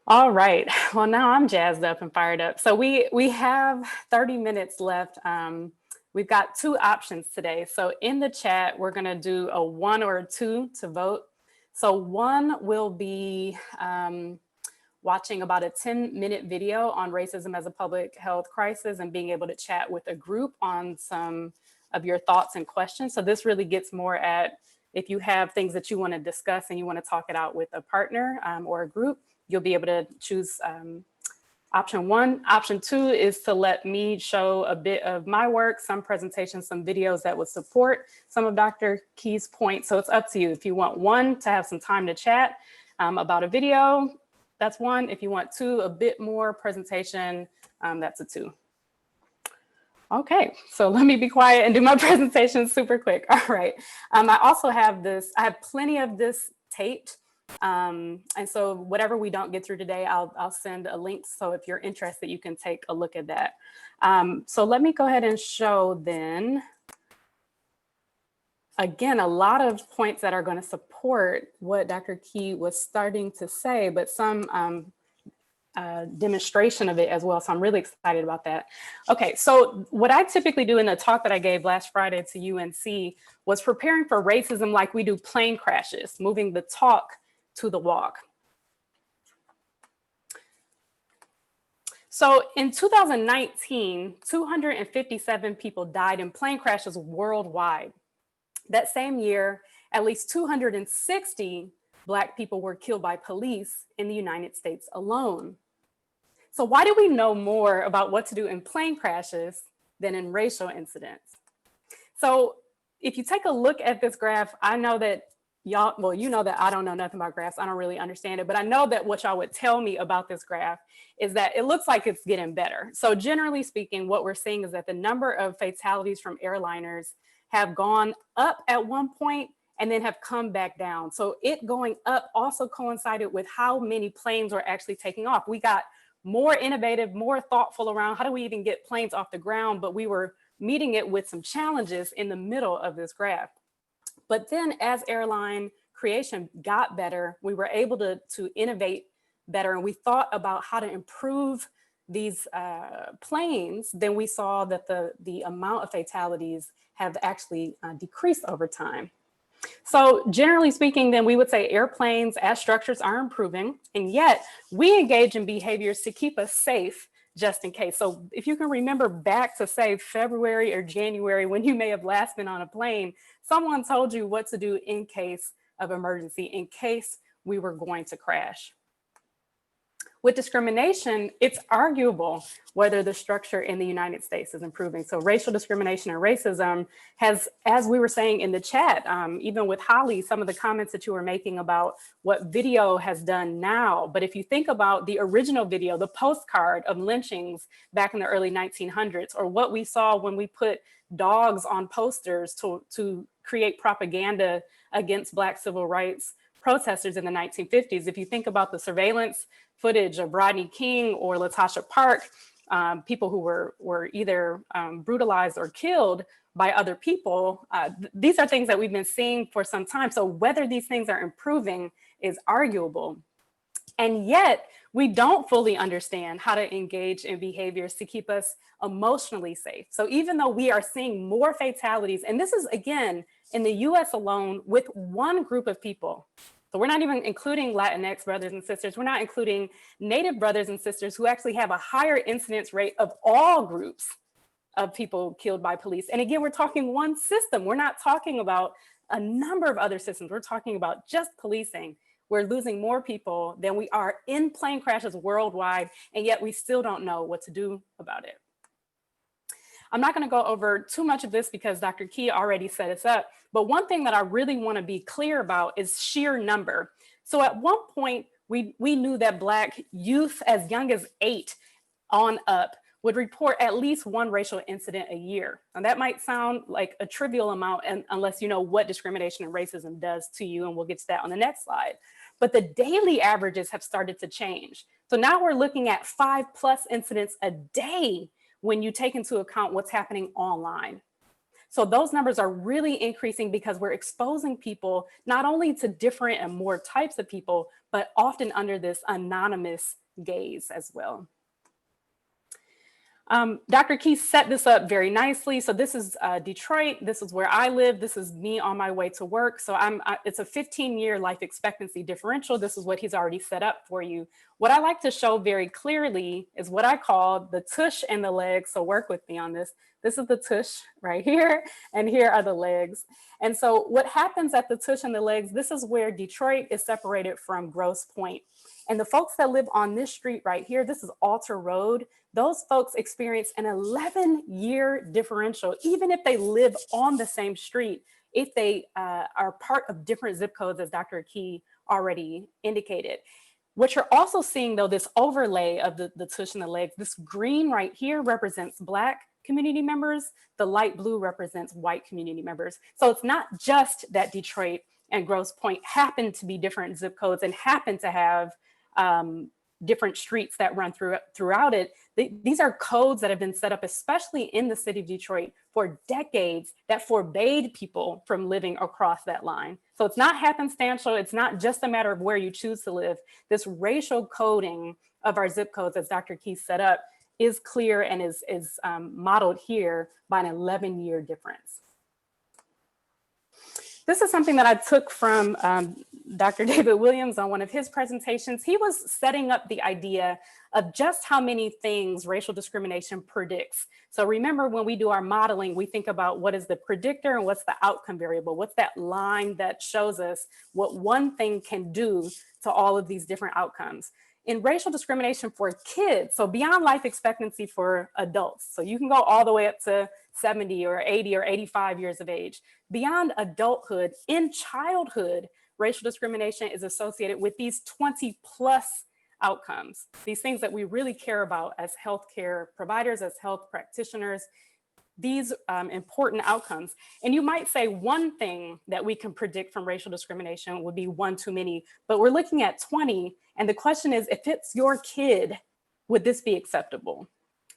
All right. Well, now I'm jazzed up and fired up. So we have 30 minutes left. We've got two options today. So in the chat, we're going to do a 1 or a 2 to vote. So 1 will be watching about a 10-minute video on racism as a public health crisis and being able to chat with a group on some of your thoughts and questions. So this really gets more at if you have things that you want to discuss and you want to talk it out with a partner or a group, you'll be able to choose option 1. Option 2 is to let me show a bit of my work, some presentations, some videos that would support some of Dr. Key's points. So it's up to you. If you want 1, to have some time to chat about a video, that's 1. If you want 2, a bit more presentation, that's a 2. Okay, so let me be quiet and do my presentation super quick. All right. I also have I have plenty of this taped. And so whatever we don't get through today, I'll send a link. So if you're interested, you can take a look at that. So let me go ahead and show then, again, a lot of points that are going to support what Dr. Key was starting to say, but some demonstration of it as well. So I'm really excited about that. Okay, so what I typically do in the talk that I gave last Friday to UNC was preparing for racism like we do plane crashes, moving the talk to the walk. So in 2019, 257 people died in plane crashes worldwide. That same year, at least 260 Black people were killed by police in the United States alone. So why do we know more about what to do in plane crashes than in racial incidents? So if you take a look at this graph, I know that y'all, well, you know that I don't know nothing about graphs. I don't really understand it, but I know that what y'all would tell me about this graph is that it looks like it's getting better. So generally speaking, what we're seeing is that the number of fatalities from airliners have gone up at one point and then have come back down. So it going up also coincided with how many planes were actually taking off. We got more innovative, more thoughtful around how do we even get planes off the ground, but we were meeting it with some challenges in the middle of this graph. But then as airline creation got better, we were able to innovate better, and we thought about how to improve these planes. Then we saw that the amount of fatalities have actually decreased over time. So generally speaking, then we would say airplanes as structures are improving, and yet we engage in behaviors to keep us safe just in case. So if you can remember back to say February or January, when you may have last been on a plane, someone told you what to do in case of emergency, in case we were going to crash. With discrimination, it's arguable whether the structure in the United States is improving. So racial discrimination and racism has, as we were saying in the chat, even with Holly, some of the comments that you were making about what video has done now. But if you think about the original video, the postcard of lynchings back in the early 1900s, or what we saw when we put dogs on posters to create propaganda against Black civil rights protesters in the 1950s, if you think about the surveillance footage of Rodney King or Latasha Park, people who were either brutalized or killed by other people, these are things that we've been seeing for some time. So whether these things are improving is arguable. And yet we don't fully understand how to engage in behaviors to keep us emotionally safe. So even though we are seeing more fatalities, and this is again, in the US alone with one group of people, so we're not even including Latinx brothers and sisters. We're not including Native brothers and sisters who actually have a higher incidence rate of all groups of people killed by police. And again, we're talking one system. We're not talking about a number of other systems. We're talking about just policing, we're losing more people than we are in plane crashes worldwide, and yet we still don't know what to do about it. I'm not going to go over too much of this because Dr. Key already set us up, but one thing that I really want to be clear about is sheer number. So at one point, we knew that Black youth as young as 8 on up would report at least one racial incident a year. And that might sound like a trivial amount unless you know what discrimination and racism does to you, and we'll get to that on the next slide. But the daily averages have started to change. So now we're looking at 5+ incidents a day when you take into account what's happening online. So those numbers are really increasing because we're exposing people not only to different and more types of people, but often under this anonymous gaze as well. Dr. Key set this up very nicely. So this is Detroit. This is where I live. This is me on my way to work. So it's a 15-year life expectancy differential. This is what he's already set up for you. What I like to show very clearly is what I call the tush and the legs. So work with me on this. This is the tush right here, and here are the legs. And so what happens at the tush and the legs, this is where Detroit is separated from Grosse Pointe. And the folks that live on this street right here, this is Alter Road. Those folks experience an 11-year differential, even if they live on the same street, if they are part of different zip codes, as Dr. Key already indicated. What you're also seeing, though, this overlay of the tush and the legs, this green right here represents Black community members. The light blue represents white community members. So it's not just that Detroit and Grosse Pointe happen to be different zip codes and happen to have different streets that run throughout it. These are codes that have been set up, especially in the city of Detroit, for decades that forbade people from living across that line. So it's not happenstantial. It's not just a matter of where you choose to live. This racial coding of our zip codes, as Dr. Key set up, is clear and is modeled here by an 11-year difference. This is something that I took from Dr. David Williams on one of his presentations. He was setting up the idea of just how many things racial discrimination predicts. So remember, when we do our modeling, we think about what is the predictor and what's the outcome variable. What's that line that shows us what one thing can do to all of these different outcomes? In racial discrimination for kids, so beyond life expectancy for adults, so you can go all the way up to 70 or 80 or 85 years of age. Beyond adulthood, in childhood, racial discrimination is associated with these 20+ outcomes, these things that we really care about as healthcare providers, as health practitioners, these important outcomes. And you might say one thing that we can predict from racial discrimination would be one too many, but we're looking at 20. And the question is, if it's your kid, would this be acceptable?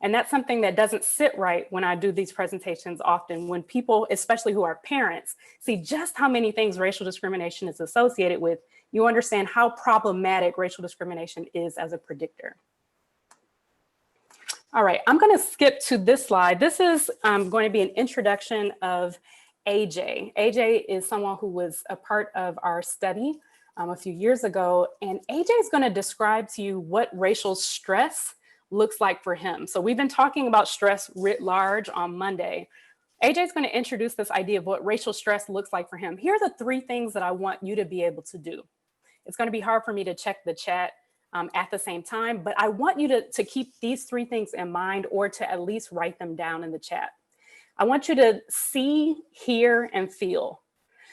And that's something that doesn't sit right when I do these presentations often, when people, especially who are parents, see just how many things racial discrimination is associated with, you understand how problematic racial discrimination is as a predictor. All right, I'm going to skip to this slide. This is going to be an introduction of AJ. AJ is someone who was a part of our study a few years ago, and AJ is going to describe to you what racial stress looks like for him. So we've been talking about stress writ large on Monday. AJ is going to introduce this idea of what racial stress looks like for him. Here are the 3 things that I want you to be able to do. It's going to be hard for me to check the chat at the same time, but I want you to keep these 3 things in mind, or to at least write them down in the chat. I want you to see, hear, and feel.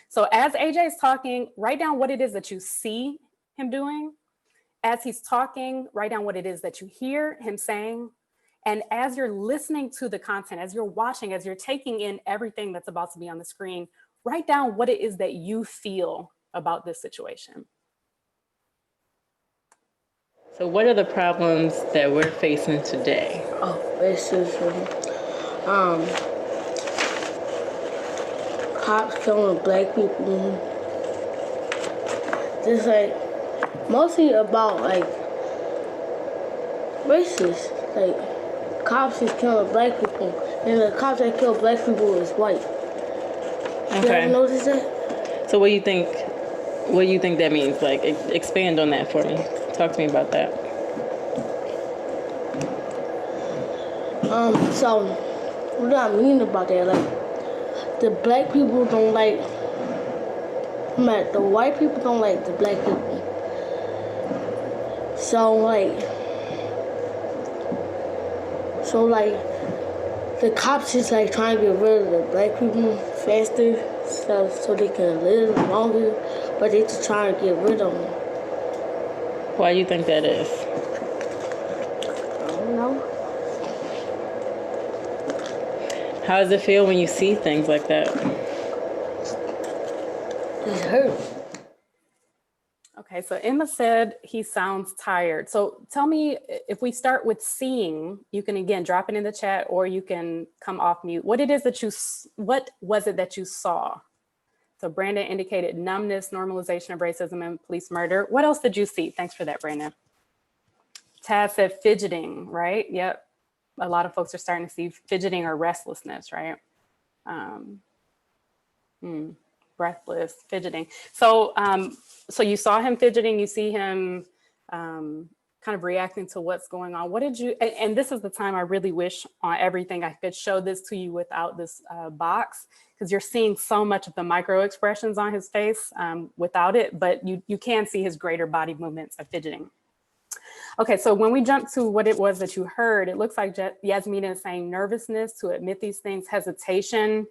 So as AJ is talking, write down what it is that you see him doing. As he's talking, write down what it is that you hear him saying. And as you're listening to the content, as you're watching, as you're taking in everything that's about to be on the screen, write down what it is that you feel about this situation. So what are the problems that we're facing today? Oh, racism. Cops killing Black people. Just like, mostly about like racist. Like, cops is killing Black people, and the cops that kill Black people is white. You ever notice that? So what do you think that means? Like, expand on that for me. Talk to me about that. So what do I mean about that? Like, the Black people don't like, the white people don't like the Black people. So like the cops is like trying to get rid of the black people faster so they can live longer, but they just trying to get rid of them. Why do you think that is? I don't know. How does it feel when you see things like that? It hurt. Okay, so Emma said he sounds tired. So tell me, if we start with seeing, you can again drop it in the chat or you can come off mute. What was it that you saw? So Brandon indicated numbness, normalization of racism, and police murder. What else did you see? Thanks for that, Brandon. Taz said fidgeting, right? Yep. A lot of folks are starting to see fidgeting or restlessness, right? Breathless, fidgeting. So, so you saw him fidgeting, you see him kind of reacting to what's going on. What did you, and this is the time I really wish on everything I could show this to you without this box, because you're seeing so much of the micro expressions on his face without it, but you can see his greater body movements of fidgeting. Okay, so when we jump to what it was that you heard, it looks like Yasmina is saying nervousness to admit these things, hesitation,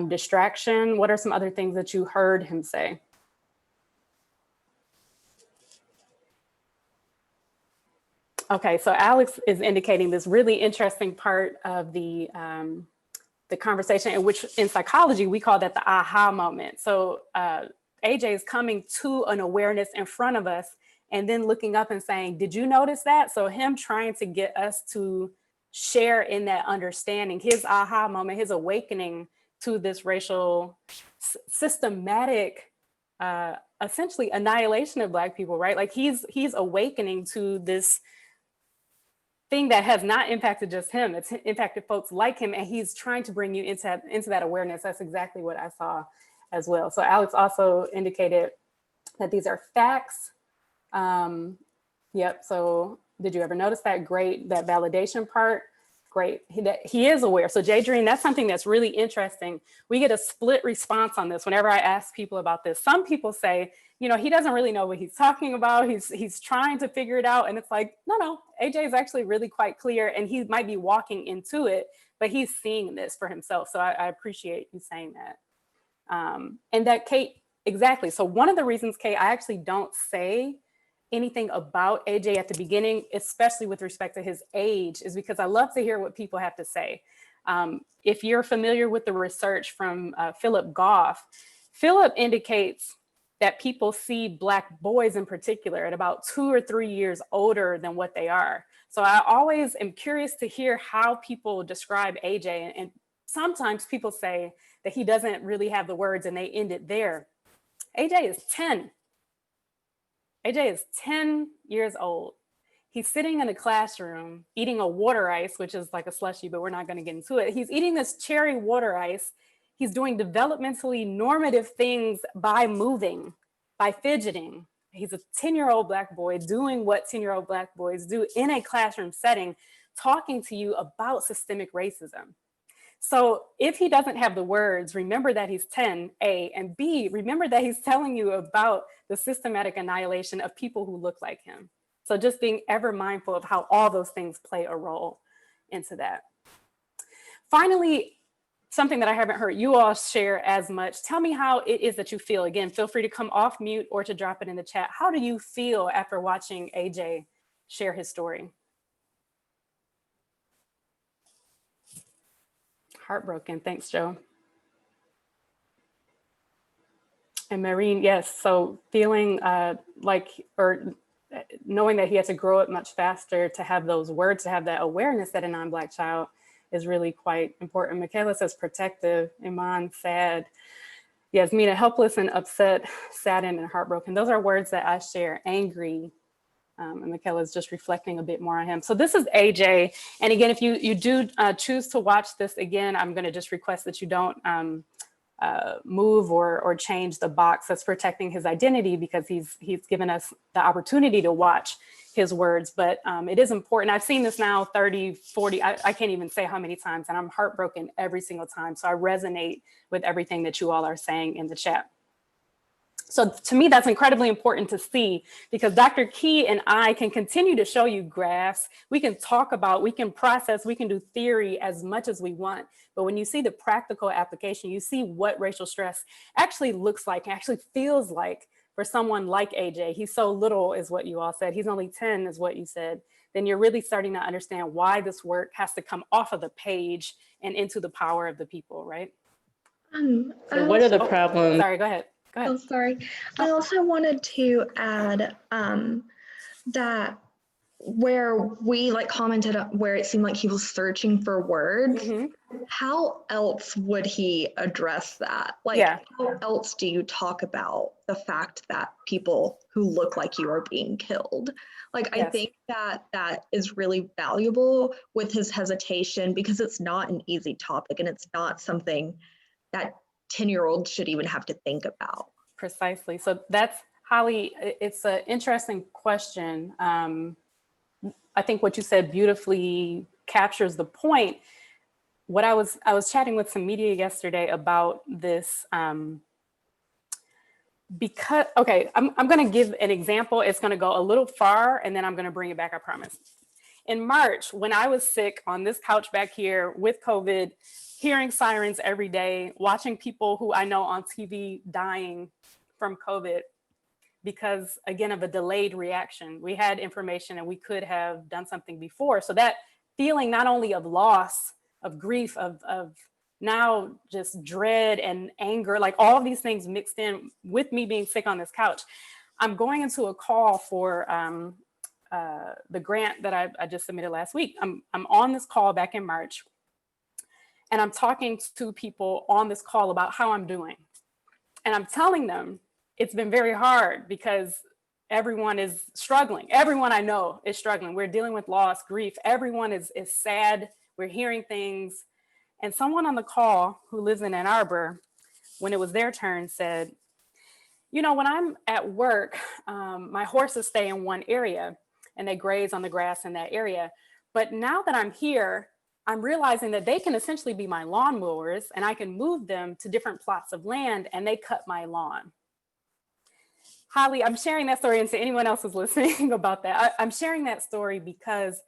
distraction. What are some other things that you heard him say? Okay, so Alex is indicating this really interesting part of the conversation, in which in psychology, we call that the aha moment. So AJ is coming to an awareness in front of us and then looking up and saying, did you notice that? So him trying to get us to share in that understanding, his aha moment, his awakening to this racial systematic, essentially annihilation of Black people, right? Like he's awakening to this thing that has not impacted just him, it's impacted folks like him, and he's trying to bring you into that awareness. That's exactly what I saw as well. So Alex also indicated that these are facts. Yep, so did you ever notice that? Great, that validation part, great. He is aware. So Jadreen, that's something that's really interesting. We get a split response on this whenever I ask people about this. Some people say, you know, he doesn't really know what he's talking about. He's trying to figure it out. And it's like, no, AJ is actually really quite clear, and he might be walking into it, but he's seeing this for himself. So I appreciate you saying that. And that Kate, exactly. So one of the reasons, Kate, I actually don't say anything about AJ at the beginning, especially with respect to his age, is because I love to hear what people have to say. If you're familiar with the research from Philip Goff, Philip indicates that people see Black boys in particular at about 2 or 3 years older than what they are. So I always am curious to hear how people describe AJ. And sometimes people say that he doesn't really have the words and they end it there. AJ is 10. AJ is 10 years old. He's sitting in a classroom eating a water ice, which is like a slushie, but we're not going to get into it. He's eating this cherry water ice. He's doing developmentally normative things by moving, by fidgeting. He's a 10-year-old Black boy doing what 10-year-old Black boys do in a classroom setting, talking to you about systemic racism. So if he doesn't have the words, remember that he's 10, A, and B, remember that he's telling you about the systematic annihilation of people who look like him. So just being ever mindful of how all those things play a role into that. Finally, something that I haven't heard you all share as much, tell me how it is that you feel. Again, feel free to come off mute or to drop it in the chat. How do you feel after watching AJ share his story? Heartbroken. Thanks, Joe. And Maureen, yes. So feeling or knowing that he had to grow up much faster to have those words, to have that awareness that a non-Black child is really quite important. Michaela says protective, Iman, sad. Yasmina, helpless and upset, saddened and heartbroken. Those are words that I share, angry. And Michaela is just reflecting a bit more on him. So this is AJ. And again, if you do choose to watch this again, I'm gonna just request that you don't move or change the box that's protecting his identity, because he's given us the opportunity to watch his words. But it is important. I've seen this now 30, 40, I can't even say how many times, and I'm heartbroken every single time. So I resonate with everything that you all are saying in the chat. So to me, that's incredibly important to see, because Dr. Key and I can continue to show you graphs. We can talk about, we can process, we can do theory as much as we want. But when you see the practical application, you see what racial stress actually looks like, actually feels like for someone like AJ. He's so little is what you all said. He's only 10 is what you said. Then you're really starting to understand why this work has to come off of the page and into the power of the people, right? So what are the problems? Sorry, go ahead. Go ahead. Oh, sorry. I also wanted to add that where we like commented where it seemed like he was searching for words, how else would he address that? Like, how else do you talk about the fact that people who look like you are being killed? Like, I think that is really valuable with his hesitation, because it's not an easy topic and it's not something that 10-year-olds should even have to think about. Precisely. So that's, Holly, it's an interesting question. I think what you said beautifully captures the point. What I was chatting with some media yesterday about this, because, okay, I'm going to give an example. It's going to go a little far and then I'm going to bring it back, I promise. In March, when I was sick on this couch back here with COVID, hearing sirens every day, watching people who I know on TV dying from COVID because, again, of a delayed reaction. We had information and we could have done something before. So that feeling not only of loss, of grief, of now just dread and anger, like all of these things mixed in with me being sick on this couch. I'm going into a call for the grant that I just submitted last week. I'm on this call back in March, and I'm talking to people on this call about how I'm doing. And I'm telling them it's been very hard because everyone is struggling. Everyone I know is struggling. We're dealing with loss, grief. Everyone is sad. We're hearing things. And someone on the call who lives in Ann Arbor, when it was their turn, said, you know, when I'm at work, my horses stay in one area and they graze on the grass in that area. But now that I'm here, I'm realizing that they can essentially be my lawnmowers and I can move them to different plots of land and they cut my lawn. Holly, I'm sharing that story, and to anyone else who's listening about that, I'm sharing that story because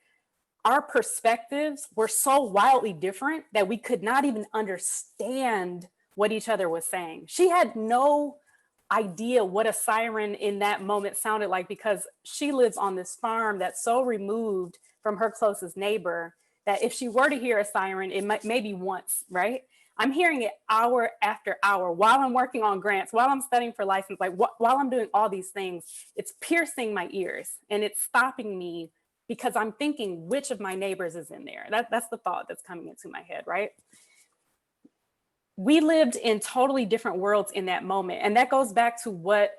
our perspectives were so wildly different that we could not even understand what each other was saying. She had no idea what a siren in that moment sounded like because she lives on this farm that's so removed from her closest neighbor that if she were to hear a siren, it might maybe once, right? I'm hearing it hour after hour while I'm working on grants, while I'm studying for license, like while I'm doing all these things. It's piercing my ears and it's stopping me because I'm thinking which of my neighbors is in there. That's the thought that's coming into my head, right? We lived in totally different worlds in that moment. And that goes back to what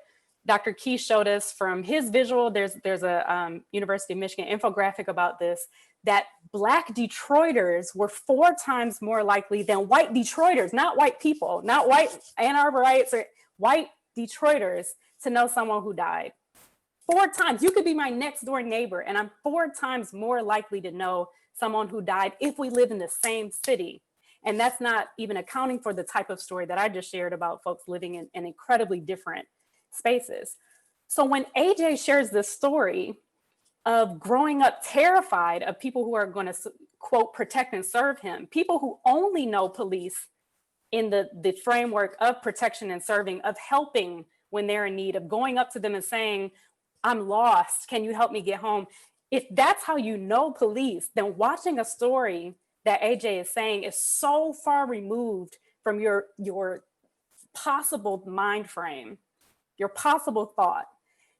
Dr. Key showed us from his visual. There's a University of Michigan infographic about this, that Black Detroiters were 4 times more likely than white Detroiters, not white people, not white Ann Arborites or white Detroiters, to know someone who died. 4 times. You could be my next door neighbor and I'm 4 times more likely to know someone who died if we live in the same city. And that's not even accounting for the type of story that I just shared about folks living in incredibly different spaces. So when AJ shares this story of growing up terrified of people who are going to, quote, protect and serve him, people who only know police in the framework of protection and serving, of helping when they're in need, of going up to them and saying, I'm lost, can you help me get home? If that's how you know police, then watching a story that AJ is saying is so far removed from your possible mind frame, your possible thought,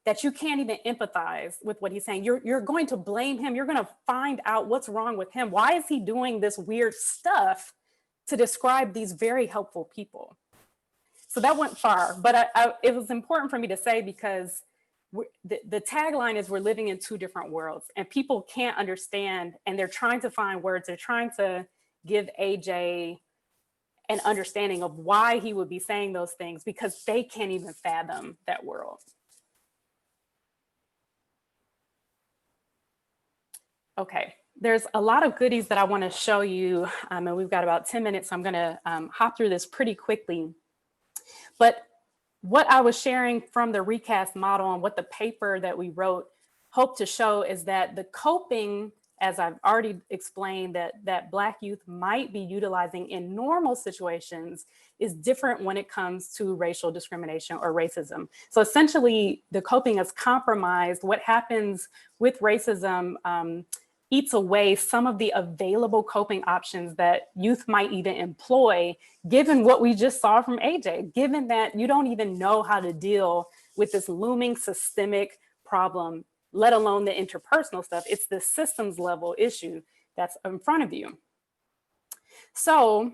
that you can't even empathize with what he's saying. You're going to blame him. You're going to find out what's wrong with him. Why is he doing this weird stuff to describe these very helpful people? So that went far, but it was important for me to say because the tagline is we're living in 2 different worlds and people can't understand and they're trying to find words. They're trying to give AJ an understanding of why he would be saying those things because they can't even fathom that world. Okay, there's a lot of goodies that I want to show you, and we've got about 10 minutes, so I'm going to hop through this pretty quickly. But what I was sharing from the recast model and what the paper that we wrote hoped to show is that the coping, as I've already explained, that Black youth might be utilizing in normal situations is different when it comes to racial discrimination or racism. So essentially, the coping is compromised. What happens with racism eats away some of the available coping options that youth might even employ, given what we just saw from AJ, given that you don't even know how to deal with this looming systemic problem, let alone the interpersonal stuff. It's the systems level issue that's in front of you. So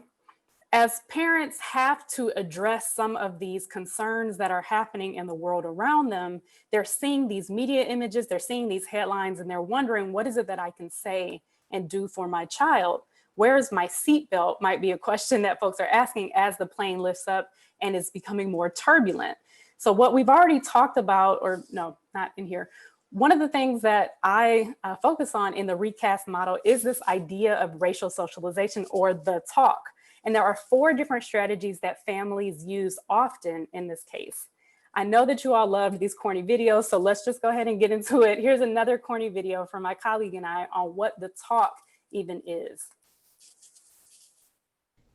as parents have to address some of these concerns that are happening in the world around them, they're seeing these media images, they're seeing these headlines, and they're wondering, what is it that I can say and do for my child? Where's my seatbelt? Might be a question that folks are asking as the plane lifts up and is becoming more turbulent. So what we've already talked about, or no, not in here, one of the things that I focus on in the recast model is this idea of racial socialization, or the talk. And there are 4 different strategies that families use often in this case. I know that you all love these corny videos, so let's just go ahead and get into it. Here's another corny video from my colleague and I on what the talk even is.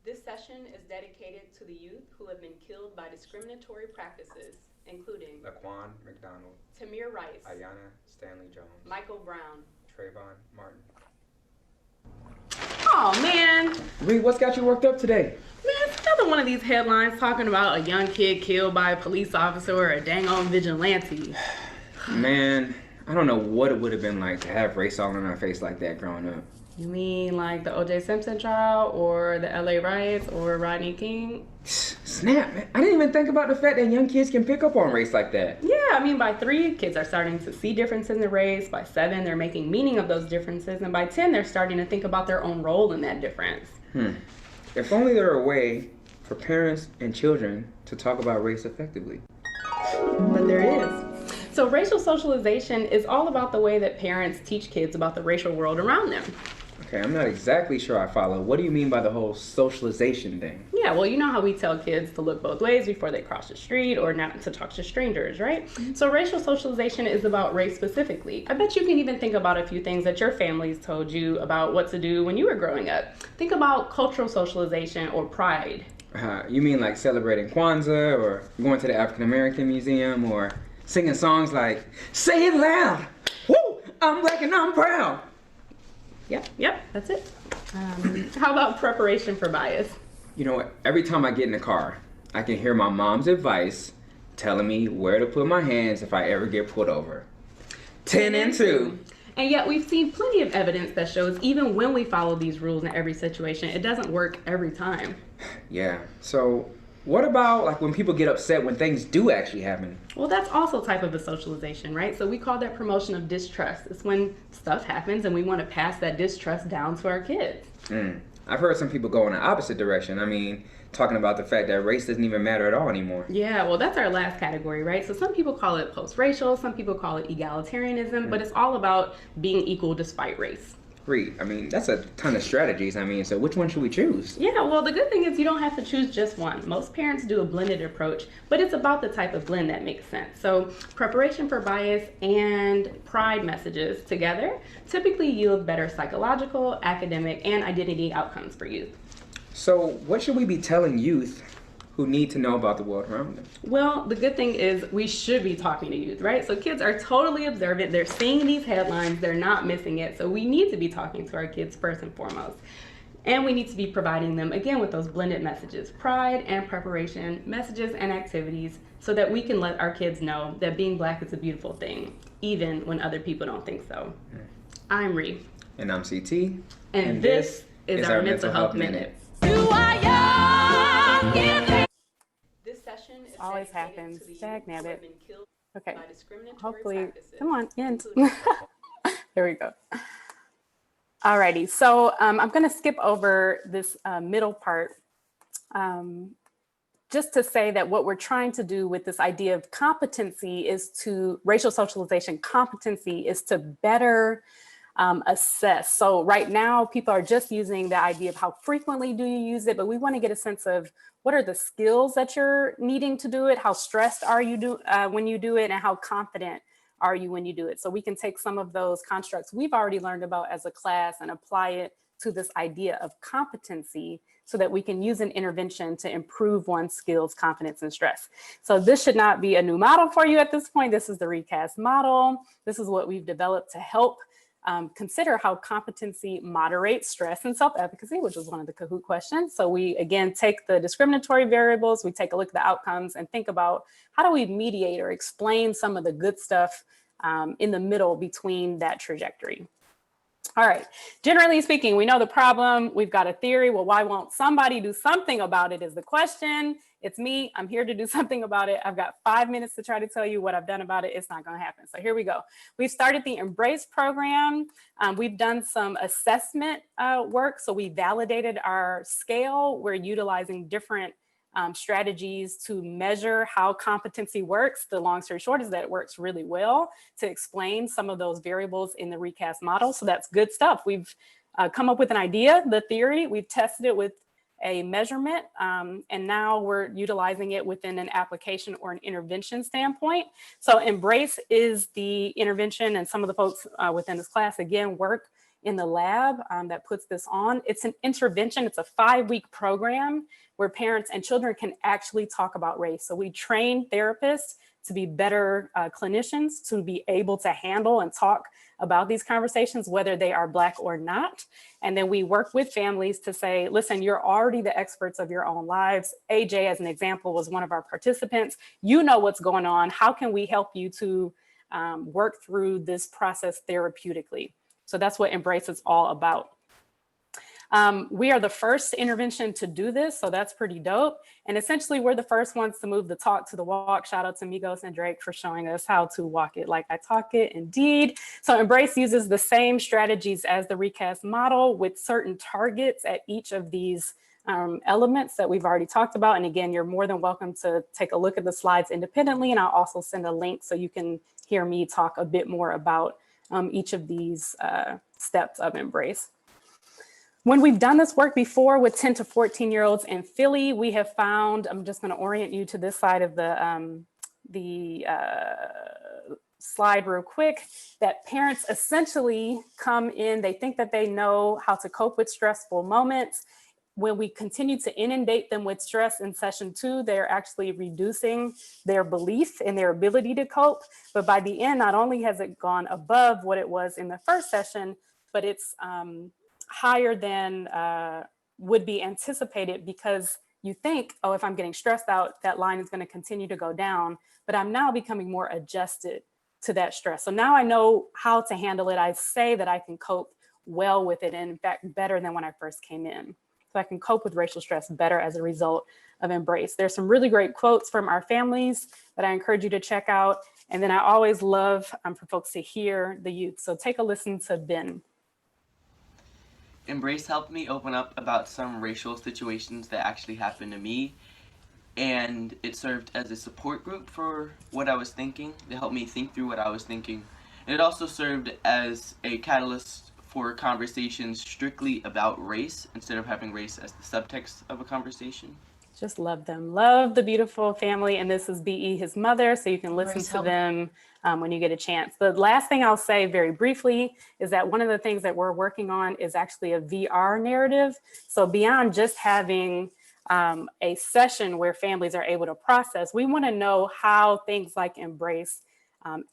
This session is dedicated to the youth who have been killed by discriminatory practices, including Laquan McDonald, Tamir Rice, Ayanna Stanley Jones, Michael Brown, Trayvon Martin. Oh man, Reed, what's got you worked up today? man, it's another one of these headlines talking about a young kid killed by a police officer or a dang on vigilante. Man, I don't know what it would have been like to have race all in our face like that growing up. You mean like the OJ Simpson trial or the LA riots or Rodney King? Snap, man. I didn't even think about the fact that young kids can pick up on race like that. Yeah, I mean, by 3, kids are starting to see differences in the race. By 7, they're making meaning of those differences. And by 10, they're starting to think about their own role in that difference. If only there were a way for parents and children to talk about race effectively. But there is. So racial socialization is all about the way that parents teach kids about the racial world around them. Okay, I'm not exactly sure I follow. What do you mean by the whole socialization thing? Yeah, well, you know how we tell kids to look both ways before they cross the street or not to talk to strangers, right? So racial socialization is about race specifically. I bet you can even think about a few things that your families told you about what to do when you were growing up. Think about cultural socialization or pride. You mean like celebrating Kwanzaa or going to the African American Museum or singing songs like, "Say it loud, woo, I'm black and I'm proud." Yep, that's it. How about preparation for bias? You know what? Every time I get in the car, I can hear my mom's advice telling me where to put my hands if I ever get pulled over. 10 and 2. And yet we've seen plenty of evidence that shows even when we follow these rules in every situation, it doesn't work every time. Yeah, so what about like when people get upset when things do actually happen? Well, that's also a type of a socialization, right? So we call that promotion of distrust. It's when stuff happens and we want to pass that distrust down to our kids. I've heard some people go in the opposite direction. I mean, talking about the fact that race doesn't even matter at all anymore. Yeah, well, that's our last category, right? So some people call it post-racial, some people call it egalitarianism, but it's all about being equal despite race. Reed, I mean, that's a ton of strategies. I mean, so which one should we choose? Yeah, well, the good thing is you don't have to choose just one. Most parents do a blended approach, but it's about the type of blend that makes sense. So preparation for bias and pride messages together typically yield better psychological, academic, and identity outcomes for youth. So what should we be telling youth who need to know about the world around them? Well, the good thing is we should be talking to youth, right? So kids are totally observant. They're seeing these headlines. They're not missing it. So we need to be talking to our kids first and foremost. And we need to be providing them, again, with those blended messages, pride and preparation, messages and activities, so that we can let our kids know that being Black is a beautiful thing, even when other people don't think so. I'm Ree. And I'm CT. And this is our Mental Health Minute. This session is always happens. to the youth Dag who have nabbit. been killed Okay, by discriminatory hopefully, practices, come on, end. including- There we go. Alrighty, so I'm going to skip over this middle part just to say that what we're trying to do with this idea of competency is to, racial socialization competency is to better assess. So right now, people are just using the idea of how frequently do you use it, but we want to get a sense of what are the skills that you're needing to do it, how stressed are you when you do it, and how confident are you when you do it. So we can take some of those constructs we've already learned about as a class and apply it to this idea of competency so that we can use an intervention to improve one's skills, confidence, and stress. So this should not be a new model for you at this point. This is the RECAST model. This is what we've developed to help consider how competency moderates stress and self-efficacy, which was one of the Kahoot questions. So we, again, take the discriminatory variables, we take a look at the outcomes and think about how do we mediate or explain some of the good stuff in the middle between that trajectory. All right, generally speaking, we know the problem, we've got a theory. Well, why won't somebody do something about it is the question. It's me, I'm here to do something about it. I've got 5 minutes to try to tell you what I've done about it. It's not gonna happen. So here we go. We've started the Embrace program. We've done some assessment work. So we validated our scale. We're utilizing different strategies to measure how competency works. The long story short is that it works really well to explain some of those variables in the RECAST model. So that's good stuff. We've come up with an idea, the theory, we've tested it with a measurement, and now we're utilizing it within an application or an intervention standpoint. So Embrace is the intervention, and some of the folks within this class, again, work in the lab that puts this on. It's an intervention, it's a 5-week program where parents and children can actually talk about race. So we train therapists to be better clinicians, to be able to handle and talk about these conversations, whether they are Black or not. And then we work with families to say, listen, you're already the experts of your own lives. AJ, as an example, was one of our participants. You know what's going on. How can we help you to work through this process therapeutically? So that's what Embrace is all about. We are the first intervention to do this, so that's pretty dope. And essentially, we're the first ones to move the talk to the walk. Shout out to Migos and Drake for showing us how to walk it like I talk it, indeed. So Embrace uses the same strategies as the RECAST model with certain targets at each of these elements that we've already talked about. And again, you're more than welcome to take a look at the slides independently, and I'll also send a link so you can hear me talk a bit more about each of these steps of Embrace. When we've done this work before with 10 to 14-year-olds in Philly, we have found, I'm just going to orient you to this side of the slide real quick, that parents essentially come in, they think that they know how to cope with stressful moments. When we continue to inundate them with stress in session 2, they're actually reducing their belief in their ability to cope. But by the end, not only has it gone above what it was in the first session, but it's higher than would be anticipated, because you think, oh, if I'm getting stressed out, that line is going to continue to go down, but I'm now becoming more adjusted to that stress. So now I know how to handle it. I say that I can cope well with it, and in fact, better than when I first came in. So I can cope with racial stress better as a result of Embrace. There's some really great quotes from our families that I encourage you to check out. And then I always love for folks to hear the youth. So take a listen to Ben. Embrace helped me open up about some racial situations that actually happened to me, and it served as a support group for what I was thinking. It helped me think through what I was thinking. And it also served as a catalyst for conversations strictly about race instead of having race as the subtext of a conversation. Just love them. Love the beautiful family. And this is BE, his mother, so you can listen to them when you get a chance. The last thing I'll say very briefly is that one of the things that we're working on is actually a VR narrative. So beyond just having a session where families are able to process, we want to know how things like Embrace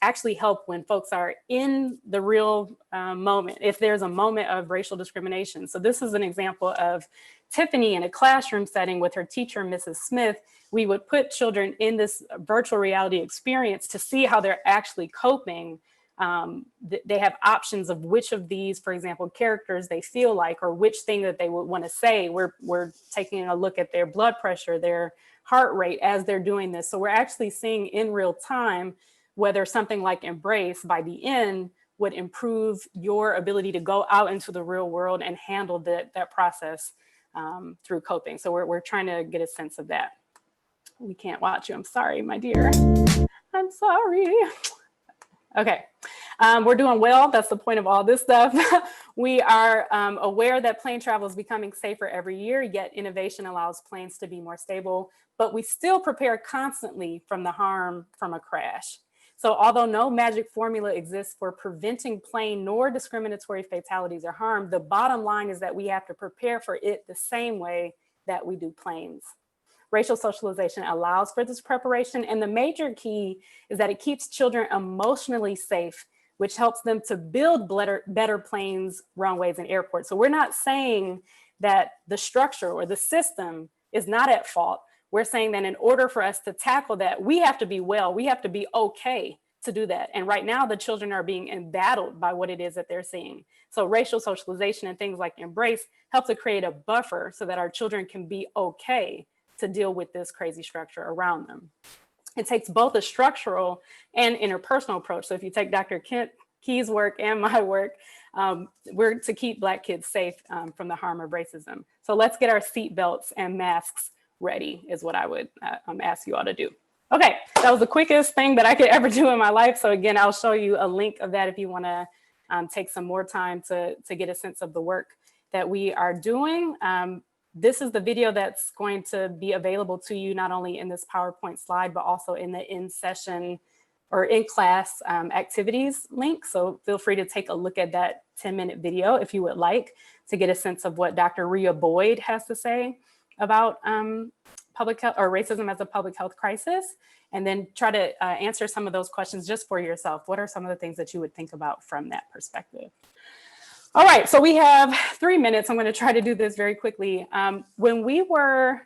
actually help when folks are in the real moment, if there's a moment of racial discrimination. So this is an example of Tiffany in a classroom setting with her teacher, Mrs. Smith. We would put children in this virtual reality experience to see how they're actually coping. They have options of which of these, for example, characters they feel like, or which thing that they would want to say. We're taking a look at their blood pressure, their heart rate as they're doing this. So we're actually seeing in real time whether something like Embrace by the end would improve your ability to go out into the real world and handle that process through coping. So we're trying to get a sense of that. We can't watch you. I'm sorry, my dear. I'm sorry. Okay. We're doing well. That's the point of all this stuff. We are aware that plane travel is becoming safer every year, yet innovation allows planes to be more stable, but we still prepare constantly from the harm from a crash. So although no magic formula exists for preventing plane nor discriminatory fatalities or harm, the bottom line is that we have to prepare for it the same way that we do planes. Racial socialization allows for this preparation, and the major key is that it keeps children emotionally safe, which helps them to build better planes, runways, and airports. So we're not saying that the structure or the system is not at fault. We're saying that in order for us to tackle that, we have to be well, we have to be okay to do that. And right now the children are being embattled by what it is that they're seeing. So racial socialization and things like Embrace help to create a buffer so that our children can be okay to deal with this crazy structure around them. It takes both a structural and interpersonal approach. So if you take Dr. Kent Key's work and my work, we're to keep Black kids safe from the harm of racism. So let's get our seatbelts and masks ready is what I would ask you all to do. Okay, that was the quickest thing that I could ever do in my life. So again, I'll show you a link of that if you wanna take some more time to get a sense of the work that we are doing. This is the video that's going to be available to you not only in this PowerPoint slide, but also in the in-session or in-class activities link. So feel free to take a look at that 10-minute video if you would like to get a sense of what Dr. Rhea Boyd has to say about public health or racism as a public health crisis, and then try to answer some of those questions just for yourself. What are some of the things that you would think about from that perspective? All right, so we have 3 minutes. I'm going to try to do this very quickly. When we were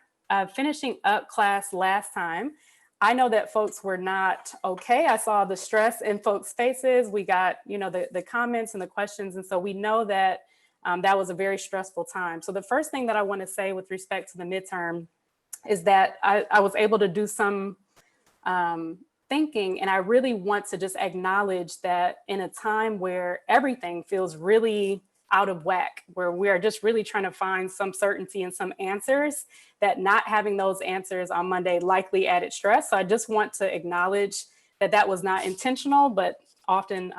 finishing up class last time, I know that folks were not okay. I saw the stress in folks' faces. We got, the comments and the questions. And so we know that that was a very stressful time. So the first thing that I want to say with respect to the midterm is that I was able to do some thinking, and I really want to just acknowledge that in a time where everything feels really out of whack, where we are just really trying to find some certainty and some answers, that not having those answers on Monday likely added stress. So I just want to acknowledge that that was not intentional, but often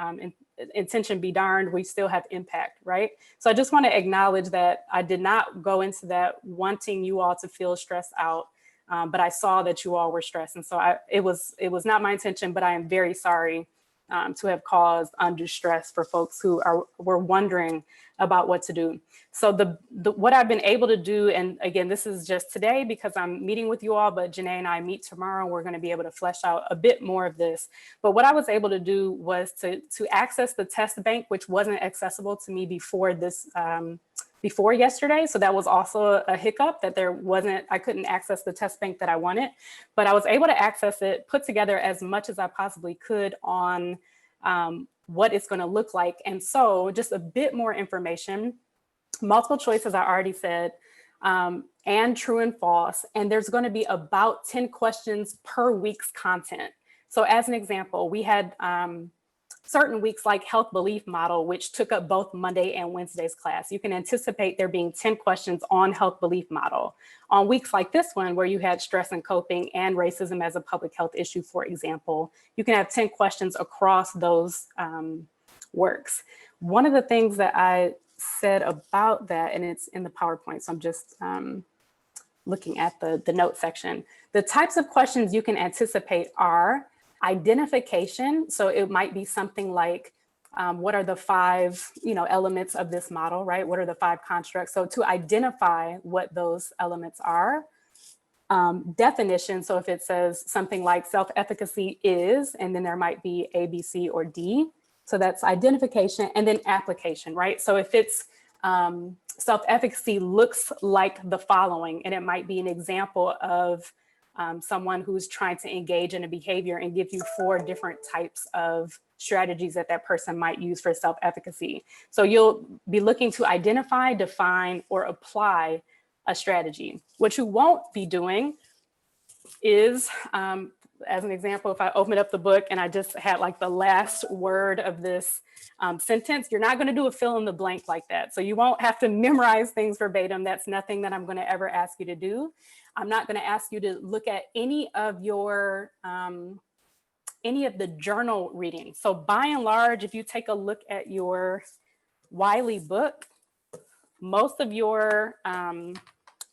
intention be darned, we still have impact, right? So I just want to acknowledge that I did not go into that wanting you all to feel stressed out, but I saw that you all were stressed. And so it was not my intention, but I am very sorry to have caused undue stress for folks who were wondering about what to do. So what I've been able to do, and again, this is just today because I'm meeting with you all, but Janae and I meet tomorrow. We're going to be able to flesh out a bit more of this. But what I was able to do was to access the test bank, which wasn't accessible to me before this, before yesterday. So that was also a hiccup, that I couldn't access the test bank that I wanted, but I was able to access it, put together as much as I possibly could on what it's going to look like. And so just a bit more information, multiple choice, as I already said, and true and false. And there's going to be about 10 questions per week's content. So as an example, we had certain weeks like health belief model, which took up both Monday and Wednesday's class. You can anticipate there being 10 questions on health belief model. On weeks like this one, where you had stress and coping and racism as a public health issue, for example, you can have 10 questions across those works. One of the things that I said about that, and it's in the PowerPoint, so I'm just looking at the note section. The types of questions you can anticipate are identification. So it might be something like, what are the 5, elements of this model, right? What are the 5 constructs? So to identify what those elements are. Definition. So if it says something like self-efficacy is, and then there might be A, B, C, or D. So that's identification, and then application, right? So if it's self-efficacy looks like the following, and it might be an example of someone who's trying to engage in a behavior and give you 4 different types of strategies that person might use for self-efficacy. So you'll be looking to identify, define, or apply a strategy. What you won't be doing is, as an example, if I open up the book and I just had like the last word of this sentence, you're not going to do a fill in the blank like that. So you won't have to memorize things verbatim. That's nothing that I'm going to ever ask you to do. I'm not going to ask you to look at any of your any of the journal reading. So by and large, if you take a look at your Wiley book, most of your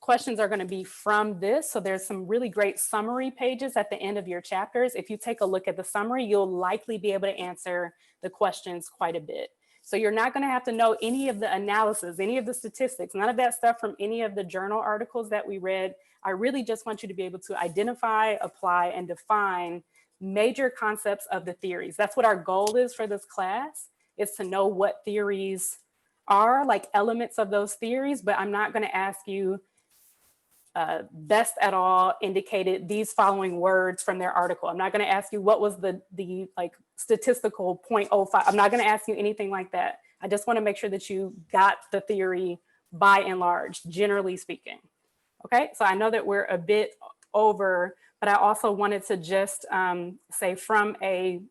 questions are going to be from this. So there's some really great summary pages at the end of your chapters. If you take a look at the summary, you'll likely be able to answer the questions quite a bit. So you're not going to have to know any of the analysis, any of the statistics, none of that stuff from any of the journal articles that we read. I really just want you to be able to identify, apply, and define major concepts of the theories. That's what our goal is for this class, is to know what theories are, like elements of those theories, but I'm not going to ask you best at all indicated these following words from their article. I'm not going to ask you what was the like statistical 0.05. I'm not going to ask you anything like that. I just want to make sure that you got the theory by and large, generally speaking. Okay, so I know that we're a bit over, but I also wanted to just say from a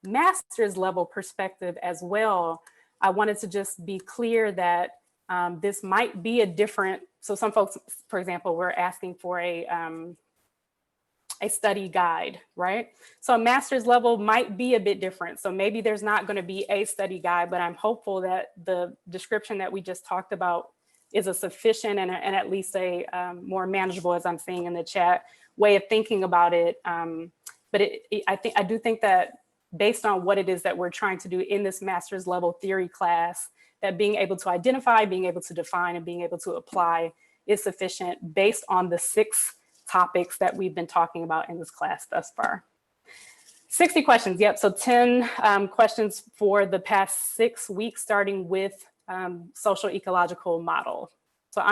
master's level perspective as well, I wanted to just be clear that this might be a different, so some folks, for example, were asking for a study guide, right? So a master's level might be a bit different. So maybe there's not going to be a study guide, but I'm hopeful that the description that we just talked about is a sufficient and at least a more manageable, as I'm seeing in the chat, way of thinking about it. But I do think that based on what it is that we're trying to do in this master's level theory class, that being able to identify, being able to define, and being able to apply is sufficient based on the 6 topics that we've been talking about in this class thus far. 60 questions, yep, so 10 questions for the past 6 weeks, starting with social ecological model. So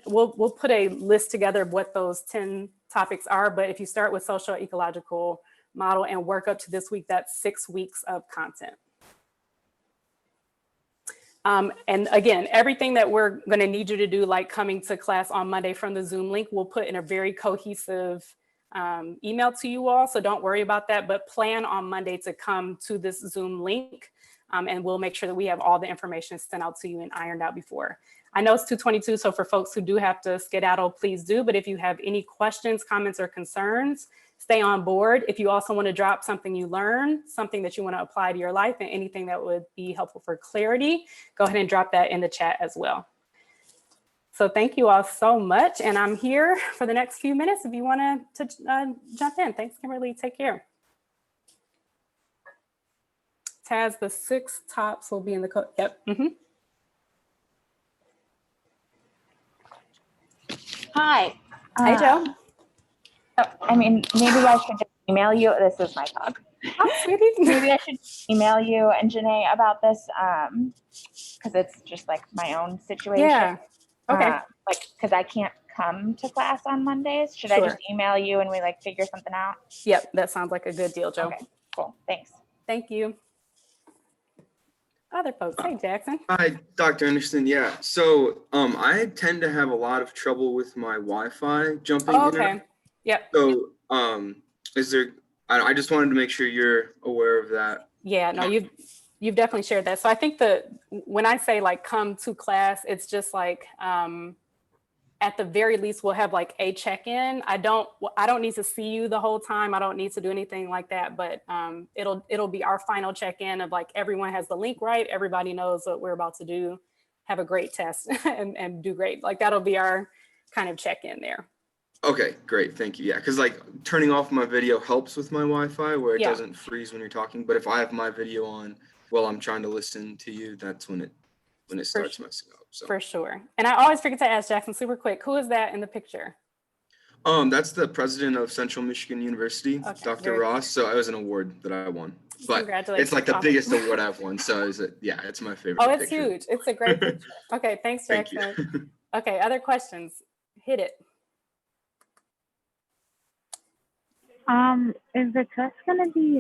we'll put a list together of what those 10 topics are, but if you start with social ecological model and work up to this week, that's 6 weeks of content. And again, everything that we're going to need you to do, like coming to class on Monday from the Zoom link, we'll put in a very cohesive email to you all. So don't worry about that, but plan on Monday to come to this Zoom link, and we'll make sure that we have all the information sent out to you and ironed out before. I know it's 2:22, so for folks who do have to skedaddle, please do. But if you have any questions, comments, or concerns, stay on board. If you also want to drop something you learned, something that you want to apply to your life, and anything that would be helpful for clarity, go ahead and drop that in the chat as well. So thank you all so much. And I'm here for the next few minutes if you want to jump in. Thanks, Kimberly. Take care. Taz, the 6 tops will be in the code. Yep. Hi. Hey, Joe. I mean, maybe I should just email you. This is my dog. Oh, sweetie. Maybe I should email you and Janae about this because it's just like my own situation. Yeah. Okay. Like, because I can't come to class on Mondays. Should I just email you and we like figure something out? Yep, that sounds like a good deal, Joe. Okay, cool. Thanks. Thank you. Other folks. Hey, Jackson. Hi, Dr. Anderson. Yeah. So I tend to have a lot of trouble with my Wi-Fi jumping in. Okay. Yep. So is there, I just wanted to make sure you're aware of that. Yeah, no, you've definitely shared that. So I think that when I say like come to class, it's just like at the very least we'll have like a check-in. I don't need to see you the whole time. I don't need to do anything like that, but it'll be our final check-in of like everyone has the link right. Everybody knows what we're about to do. Have a great test and do great. Like that'll be our kind of check-in there. Okay, great. Thank you. Yeah, because like turning off my video helps with my Wi-Fi where it doesn't freeze when you're talking. But if I have my video on while I'm trying to listen to you, that's when it starts messing up. So. For sure. And I always forget to ask Jackson super quick, who is that in the picture? That's the president of Central Michigan University, okay, Dr. Ross. So it was an award that I won. But congratulations. It's like the biggest award I've won. So it's my favorite. Oh, it's picture. huge. It's a great picture. Okay, thanks, Jackson. Thank you. Okay, other questions? Hit it. Is the test going to be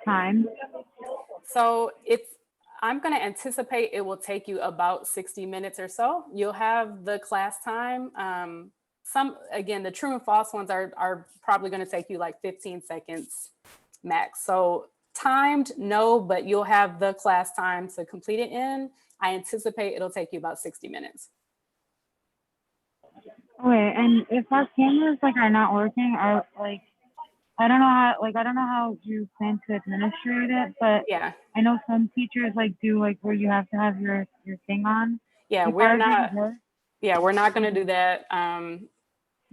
timed? So I'm going to anticipate it will take you about 60 minutes or so. You'll have the class time. Again, the true and false ones are probably going to take you like 15 seconds max. So timed, no, but you'll have the class time to complete it in. I anticipate it'll take you about 60 minutes. Okay, and if our cameras are not working, I don't know how you plan to administrate it, but Yeah. I know some teachers do where you have to have your thing on. Yeah, before we're not. every day. Yeah, we're not going to do that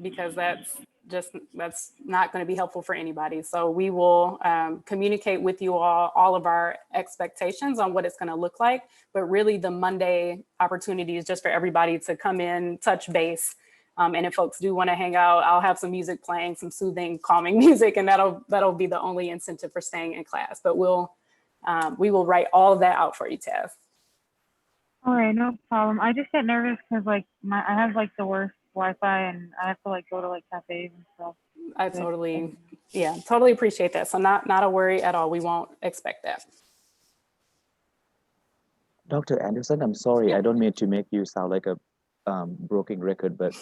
because that's not going to be helpful for anybody. So we will communicate with you all of our expectations on what it's going to look like. But really, the Monday opportunity is just for everybody to come in, touch base. And if folks do want to hang out, I'll have some music playing, some soothing, calming music, and that'll be the only incentive for staying in class. But we will write all of that out for you, Taz. All right, no problem. I just get nervous because I have the worst Wi-Fi and I have to go to cafes and stuff. I totally appreciate that. So not a worry at all. We won't expect that. Dr. Anderson, I'm sorry, I don't mean to make you sound like a broken record, but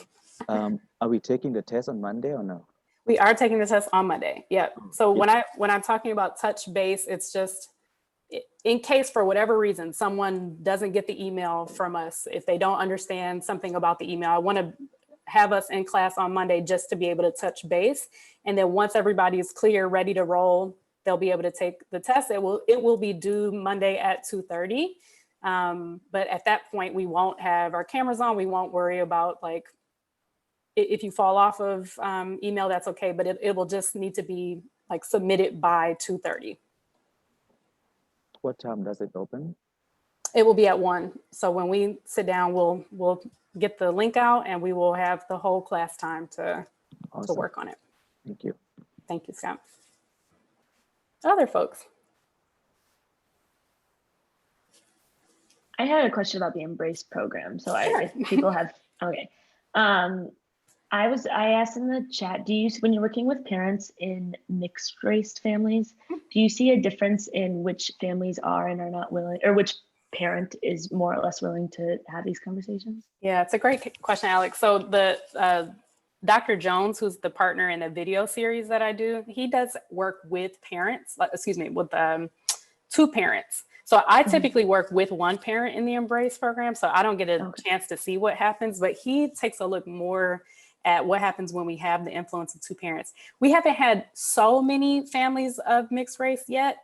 are we taking the test on Monday or no? We are taking the test on Monday. Yeah. So when I'm talking about touch base, it's just in case for whatever reason someone doesn't get the email from us, if they don't understand something about the email, I want to have us in class on Monday just to be able to touch base. And then once everybody is clear, ready to roll, they'll be able to take the test. It will be due Monday at 2:30. But at that point, we won't have our cameras on. We won't worry about if you fall off of email, that's okay. But it will just need to be submitted by 2:30. What time does it open? It will be at 1. So when we sit down, we'll get the link out and we will have the whole class time to work on it. Thank you. Thank you, Scott. Other folks. I had a question about the Embrace program. So if people have, okay. I asked in the chat, when you're working with parents in mixed race families, do you see a difference in which families are and are not willing, or which parent is more or less willing to have these conversations? Yeah, it's a great question, Alex. So the Dr. Jones, who's the partner in the video series that I do, he does work with parents, with 2 parents. So I typically work with 1 parent in the Embrace program, so I don't get a chance to see what happens, but he takes a look more at what happens when we have the influence of 2 parents. We haven't had so many families of mixed race yet.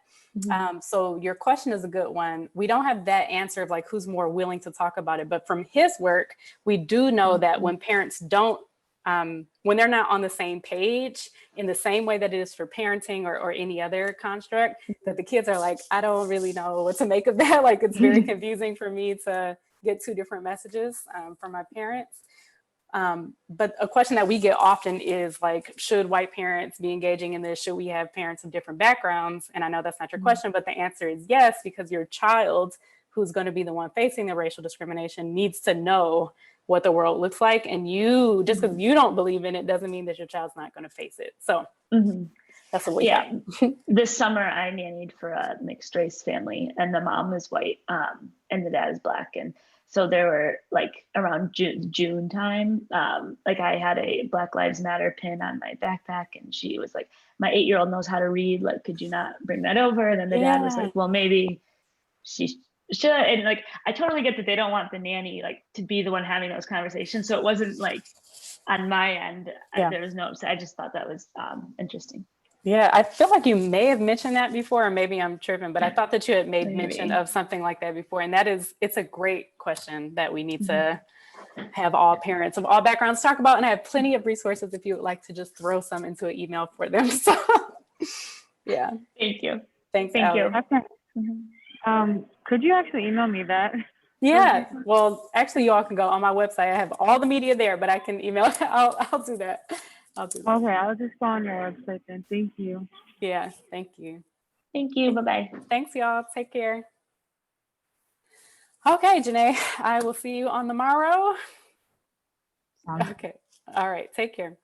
So your question is a good one. We don't have that answer of who's more willing to talk about it, but from his work, we do know that when parents don't, when they're not on the same page in the same way that it is for parenting or any other construct, that the kids are I don't really know what to make of that. It's very confusing for me to get 2 different messages from my parents. But a question that we get often is should white parents be engaging in this? Should we have parents of different backgrounds? And I know that's not your question, but the answer is yes, because your child, who's going to be the one facing the racial discrimination, needs to know what the world looks like. And you, just because you don't believe in it, doesn't mean that your child's not going to face it. So that's what we got. This summer I nannied for a mixed race family, and the mom was white and the dad is Black. And so there were around June time, I had a Black Lives Matter pin on my backpack, and she was my 8-year-old knows how to read. Could you not bring that over? And then the dad was well, maybe she should. And I totally get that they don't want the nanny to be the one having those conversations. So it wasn't on my end, there was no upset. I just thought that was interesting. Yeah, I feel like you may have mentioned that before, or maybe I'm tripping, but I thought that you had made mention of something like that before. And it's a great question that we need to have all parents of all backgrounds talk about. And I have plenty of resources if you would like to just throw some into an email for them. So yeah. Thank you. Thanks, Thank you. Could you actually email me that? Yeah, well, actually you all can go on my website. I have all the media there, but I can email. I'll do that. Okay, I'll just go on your website then. Thank you. Yeah, thank you. Thank you. Bye-bye. Thanks, y'all. Take care. Okay, Janae, I will see you on the morrow. Okay. All right. Take care.